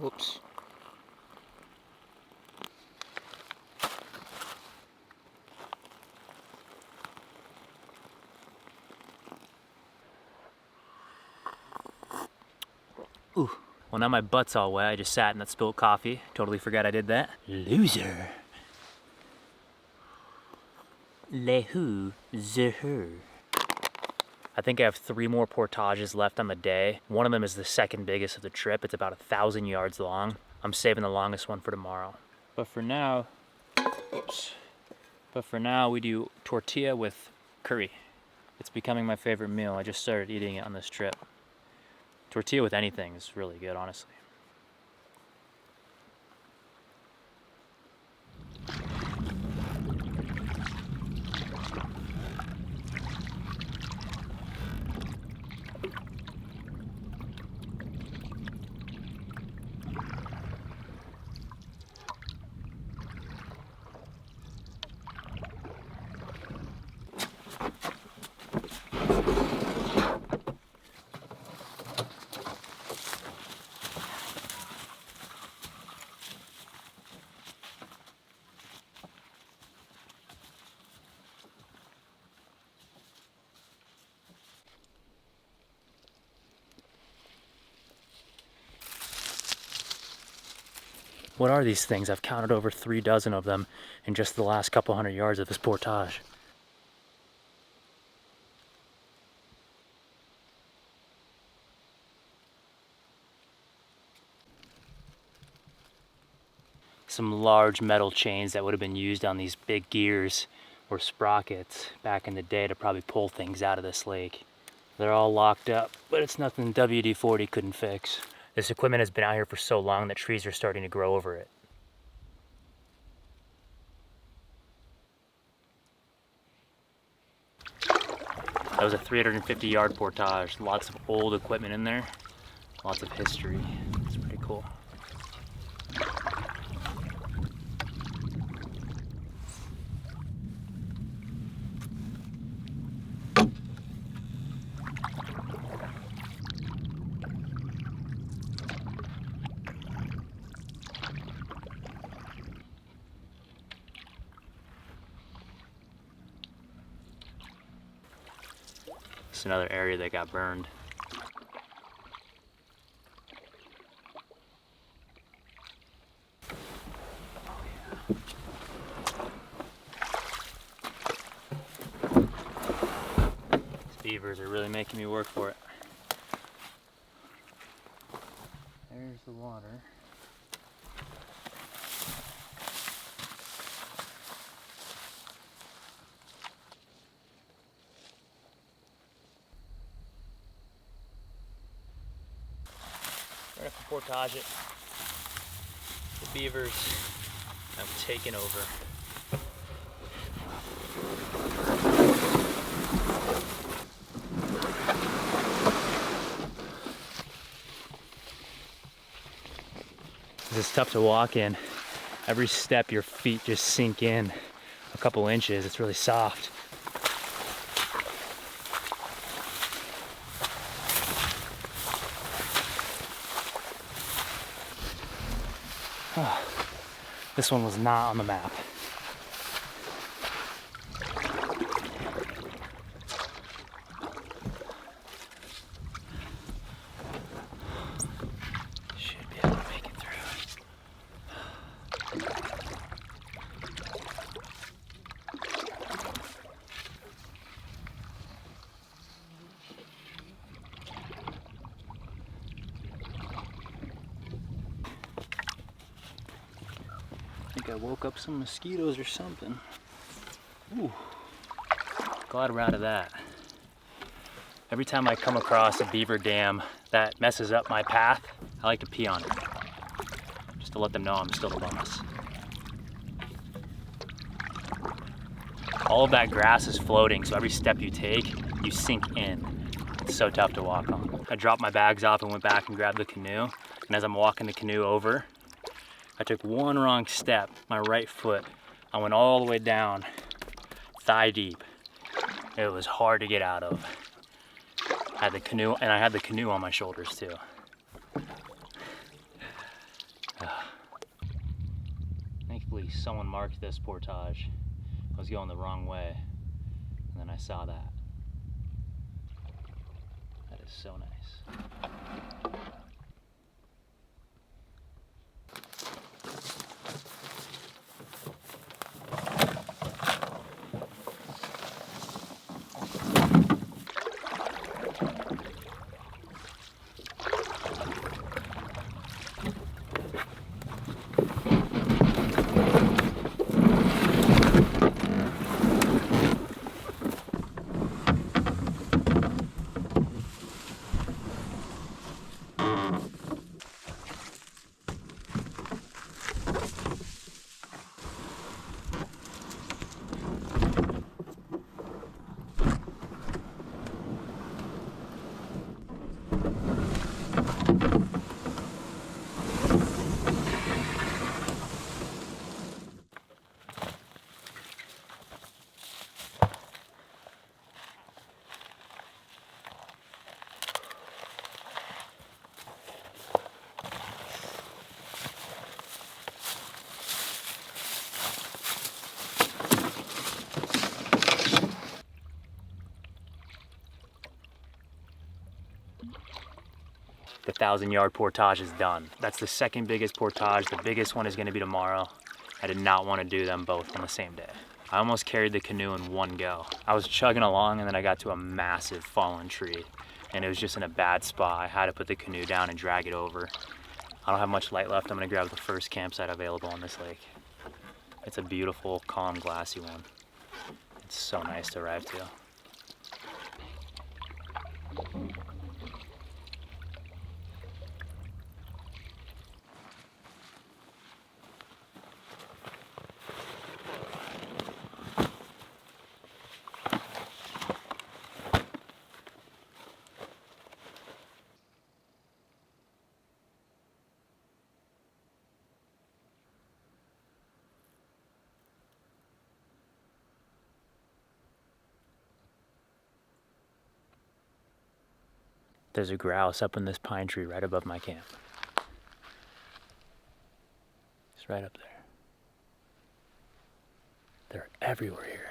Whoops. Ooh. Well, now my butt's all wet. I just sat in that spilled coffee. Totally forgot I did that. Loser. Le who, the her. I think I have 3 more portages left on the day. One of them is the second biggest of the trip. It's about 1,000 yards long. I'm saving the longest one for tomorrow. But for now, we do tortilla with curry. It's becoming my favorite meal. I just started eating it on this trip. Tortilla with anything is really good, honestly. What are these things? I've counted over 3 dozen of them in just the last couple hundred yards of this portage. Some large metal chains that would have been used on these big gears or sprockets back in the day to probably pull things out of this lake. They're all locked up, but it's nothing WD-40 couldn't fix. This equipment has been out here for so long that trees are starting to grow over it. That was a 350-yard portage. Lots of old equipment in there. Lots of history. It's pretty cool. It's another area that got burned. beavers are really making me work for it. There's the water. Right up to portage it. The beavers have taken over. It's tough to walk in. Every step your feet just sink in a couple inches. It's really soft. Oh, this one was not on the map. Should be able to make it through. I think I woke up some mosquitoes or something. Ooh, glad we're out of that. Every time I come across a beaver dam that messes up my path, I like to pee on it, just to let them know I'm still the boss. All of that grass is floating, so every step you take, you sink in. It's so tough to walk on. I dropped my bags off and went back and grabbed the canoe, and as I'm walking the canoe over, I took one wrong step, my right foot. I went all the way down, thigh deep. It was hard to get out of. I had the canoe, and I had the canoe on my shoulders too. Thankfully, someone marked this portage. I was going the wrong way, and then I saw that. That is so nice. The 1,000-yard portage is done. That's the second biggest portage. The biggest one is going to be tomorrow. I did not want to do them both on the same day. I almost carried the canoe in one go. I was chugging along and then I got to a massive fallen tree and it was just in a bad spot. I had to put the canoe down and drag it over. I don't have much light left. I'm going to grab the first campsite available on this lake. It's a beautiful, calm, glassy one. It's so nice to arrive to. There's a grouse up in this pine tree right above my camp. It's right up there. They're everywhere here.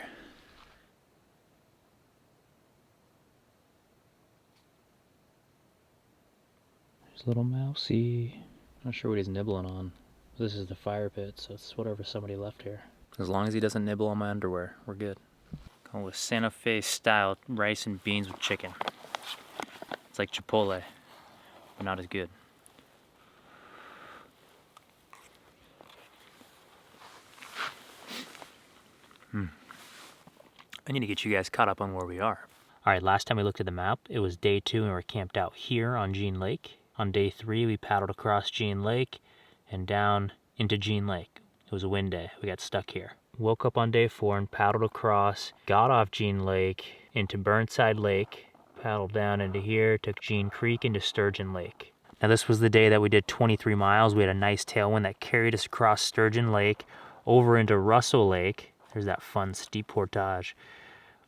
There's little mousey. Not sure what he's nibbling on. This is the fire pit, so it's whatever somebody left here. As long as he doesn't nibble on my underwear, we're good. Going with Santa Fe style rice and beans with chicken. It's like Chipotle, but not as good. I need to get you guys caught up on where we are. All right, last time we looked at the map, it was day 2 and we were camped out here on Jean Lake. On day 3, we paddled across Jean Lake and down into Jean Lake. It was a wind day. We got stuck here. Woke up on day 4 and paddled across, got off Jean Lake into Burnside Lake, paddled down into here, took Jean Creek into Sturgeon Lake. Now this was the day that we did 23 miles. We had a nice tailwind that carried us across Sturgeon Lake, over into Russell Lake. There's that fun steep portage.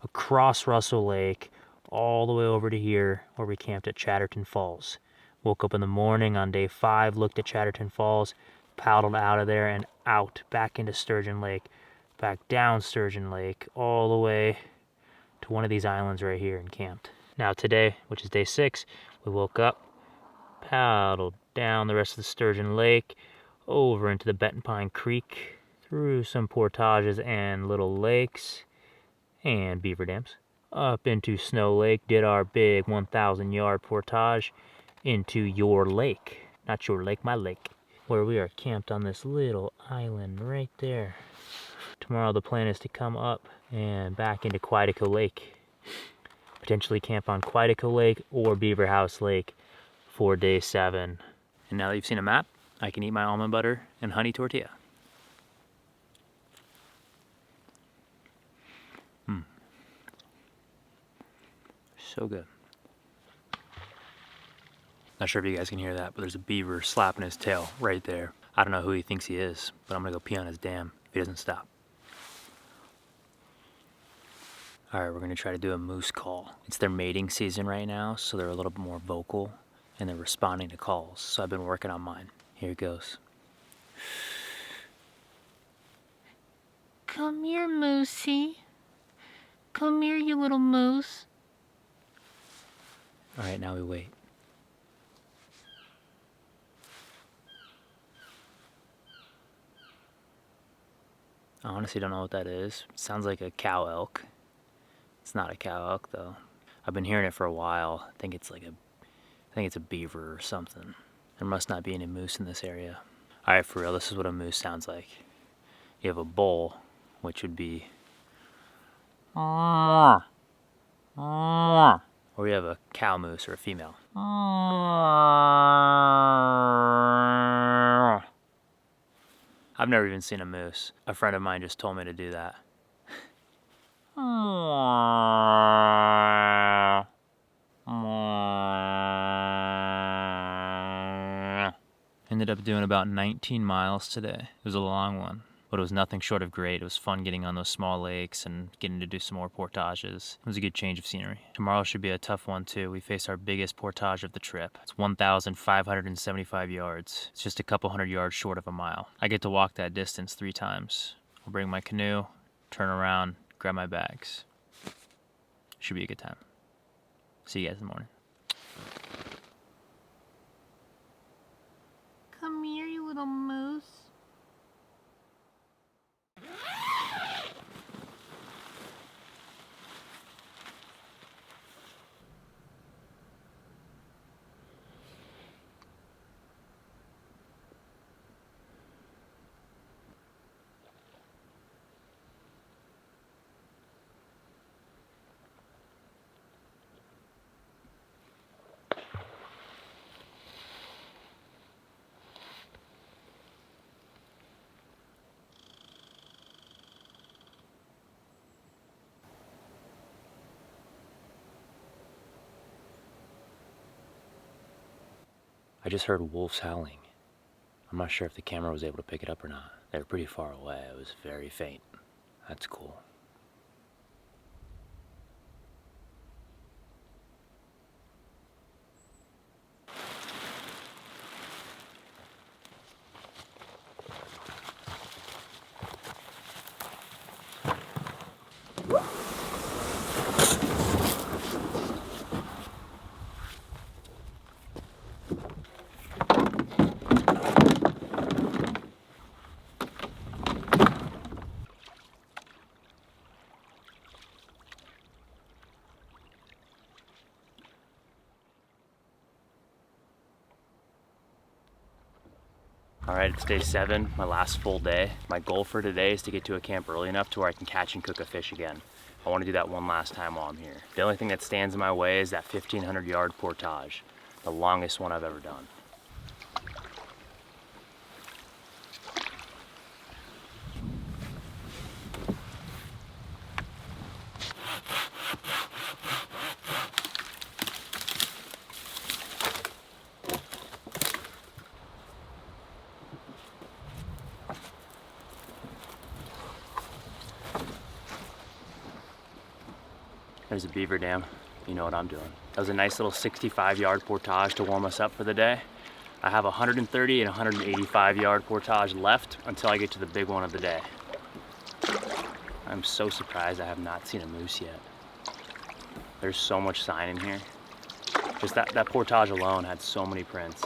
Across Russell Lake, all the way over to here where we camped at Chatterton Falls. Woke up in the morning on day 5, looked at Chatterton Falls, paddled out of there and out, back into Sturgeon Lake, back down Sturgeon Lake, all the way to one of these islands right here and camped. Now today, which is day 6, we woke up, paddled down the rest of the Sturgeon Lake, over into the Benton Pine Creek, through some portages and little lakes, and beaver dams, up into Snow Lake, did our big 1,000 yard portage into your lake, not your lake, my lake, where we are camped on this little island right there. Tomorrow the plan is to come up and back into Quidco Lake, potentially camp on Quidco Lake or Beaver House Lake for day 7. And now that you've seen a map, I can eat my almond butter and honey tortilla. So good. Not sure if you guys can hear that, but there's a beaver slapping his tail right there. I don't know who he thinks he is, but I'm gonna go pee on his dam if he doesn't stop. All right, we're gonna try to do a moose call. It's their mating season right now, so they're a little bit more vocal and they're responding to calls. So I've been working on mine. Here it goes. Come here, Moosey. Come here, you little moose. All right, now we wait. I honestly don't know what that is. It sounds like a cow elk. It's not a cow elk though. I've been hearing it for a while. I think it's a beaver or something. There must not be any moose in this area. All right, for real, this is what a moose sounds like. You have a bull, which would be, or you have a cow moose or a female. I've never even seen a moose. A friend of mine just told me to do that. Ended up doing about 19 miles today. It was a long one, but it was nothing short of great. It was fun getting on those small lakes and getting to do some more portages. It was a good change of scenery. Tomorrow should be a tough one too. We face our biggest portage of the trip. It's 1,575 yards. It's just a couple hundred yards short of a mile. I get to walk that distance 3 times. I'll bring my canoe, turn around, grab my bags. Should be a good time. See you guys in the morning. Come here, you little moose. I just heard wolves howling. I'm not sure if the camera was able to pick it up or not. They were pretty far away. It was very faint. That's cool. right, it's day 7, my last full day. My goal for today is to get to a camp early enough to where I can catch and cook a fish again. I want to do that one last time while I'm here. The only thing that stands in my way is that 1,500-yard portage, the longest one I've ever done. There's a beaver dam. You know what I'm doing. That was a nice little 65-yard portage to warm us up for the day. I have 130 and 185-yard portage left until I get to the big one of the day. I'm so surprised I have not seen a moose yet. There's so much sign in here. Just that portage alone had so many prints.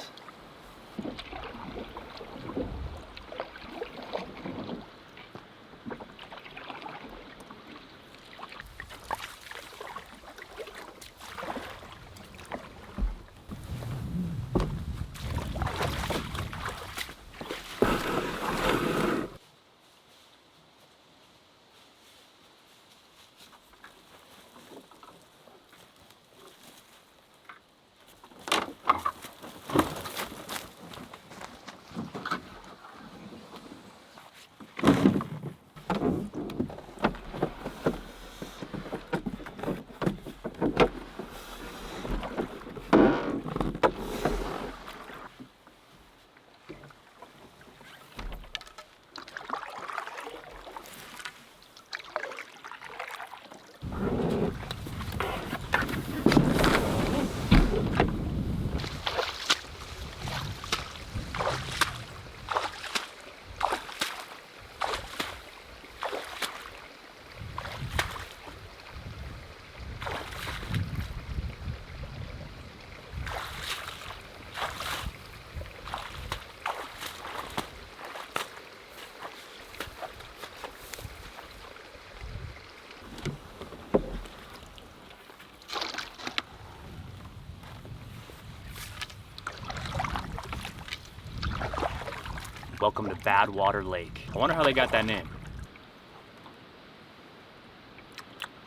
Welcome to Badwater Lake. I wonder how they got that name.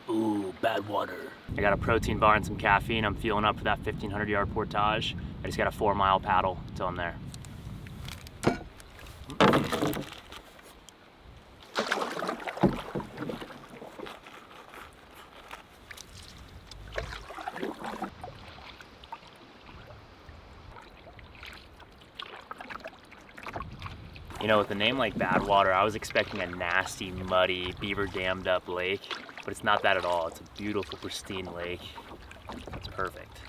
Ooh, Badwater. I got a protein bar and some caffeine. I'm fueling up for that 1,500-yard portage. I just got a 4-mile paddle till I'm there. You know, with a name like Badwater, I was expecting a nasty, muddy, beaver dammed up lake, but it's not that at all. It's a beautiful, pristine lake. It's perfect.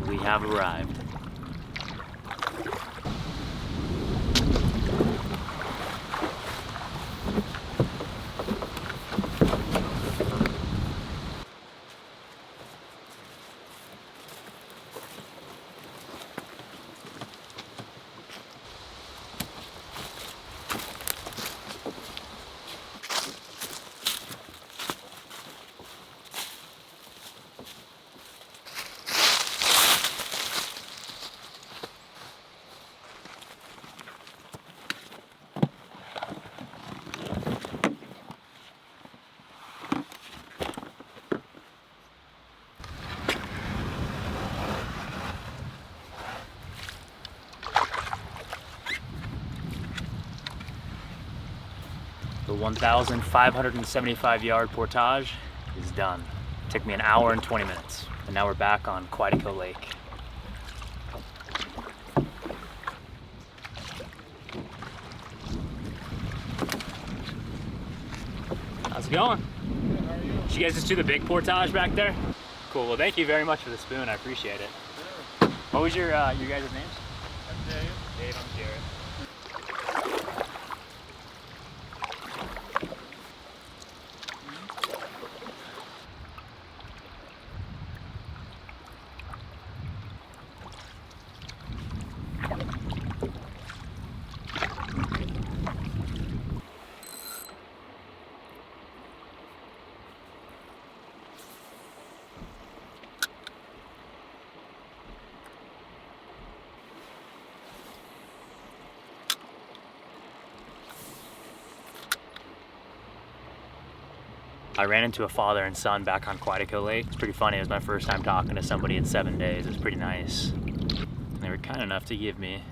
We have arrived. The 1,575-yard portage is done. It took me an hour and 20 minutes, and now we're back on Quantico Lake. How's it going? Good, how are you? Did you guys just do the big portage back there? Cool, well thank you very much for the spoon, I appreciate it. Sure. What was your guys' names? I'm Dave. Dave, I'm Jared. I ran into a father and son back on Quantico Lake. It's pretty funny. It was my first time talking to somebody in 7 days. It was pretty nice. And they were kind enough to give me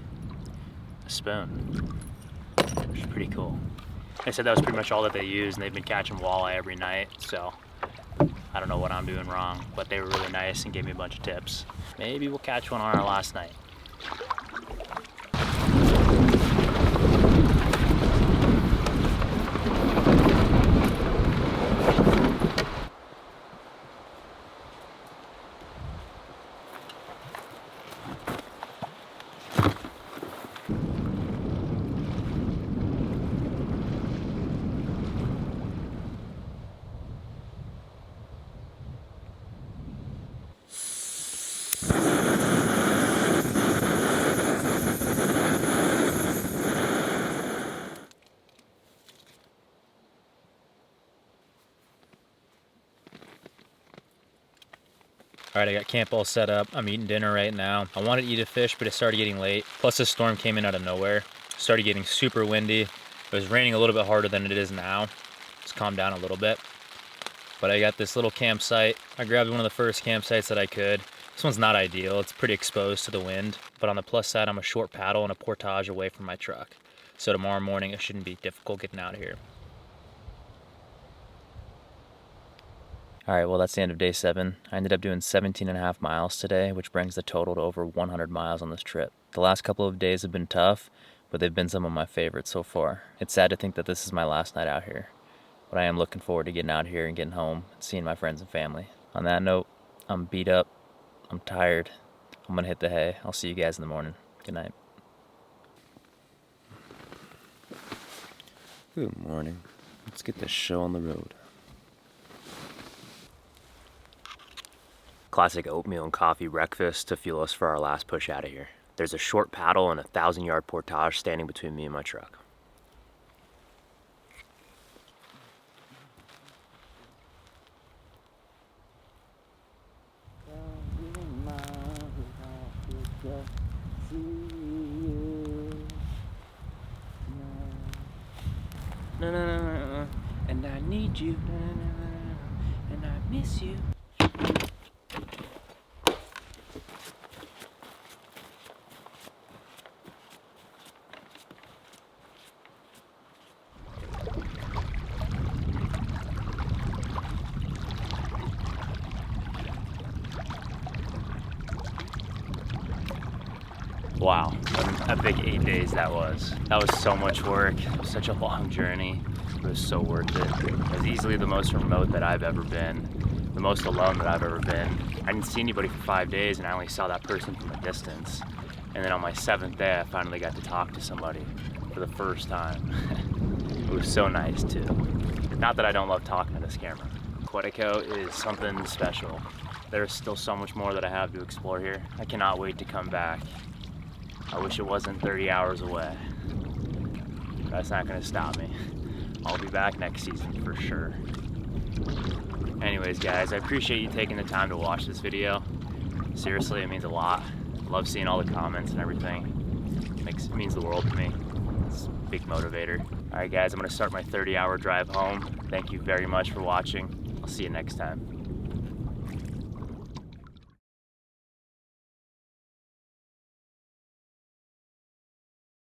a spoon, which is pretty cool. They said that was pretty much all that they used, and they've been catching walleye every night, so I don't know what I'm doing wrong, but they were really nice and gave me a bunch of tips. Maybe we'll catch one on our last night. All right, I got camp all set up. I'm eating dinner right now. I wanted to eat a fish, but it started getting late. Plus this storm came in out of nowhere. It started getting super windy. It was raining a little bit harder than it is now. It's calmed down a little bit. But I got this little campsite. I grabbed one of the first campsites that I could. This one's not ideal. It's pretty exposed to the wind. But on the plus side, I'm a short paddle and a portage away from my truck. So tomorrow morning, it shouldn't be difficult getting out of here. All right, well, that's the end of day 7. I ended up doing 17.5 miles today, which brings the total to over 100 miles on this trip. The last couple of days have been tough, but they've been some of my favorites so far. It's sad to think that this is my last night out here, but I am looking forward to getting out here and getting home and seeing my friends and family. On that note, I'm beat up, I'm tired, I'm gonna hit the hay. I'll see you guys in the morning. Good night. Good morning. Let's get this show on the road. Classic oatmeal and coffee breakfast to fuel us for our last push out of here. There's a short paddle and a 1,000-yard portage standing between me and my truck. And I need you, and I miss you. Wow, what a big 8 days that was. That was so much work. It was such a long journey. It was so worth it. It was easily the most remote that I've ever been, the most alone that I've ever been. I didn't see anybody for 5 days, and I only saw that person from a distance. And then on my 7th day, I finally got to talk to somebody for the first time. It was so nice too. Not that I don't love talking to this camera. Quantico is something special. There's still so much more that I have to explore here. I cannot wait to come back. I wish it wasn't 30 hours away. That's not gonna stop me. I'll be back next season for sure. Anyways guys, I appreciate you taking the time to watch this video. Seriously, it means a lot. I love seeing all the comments and everything. It means the world to me. It's a big motivator. All right guys, I'm gonna start my 30-hour drive home. Thank you very much for watching. I'll see you next time.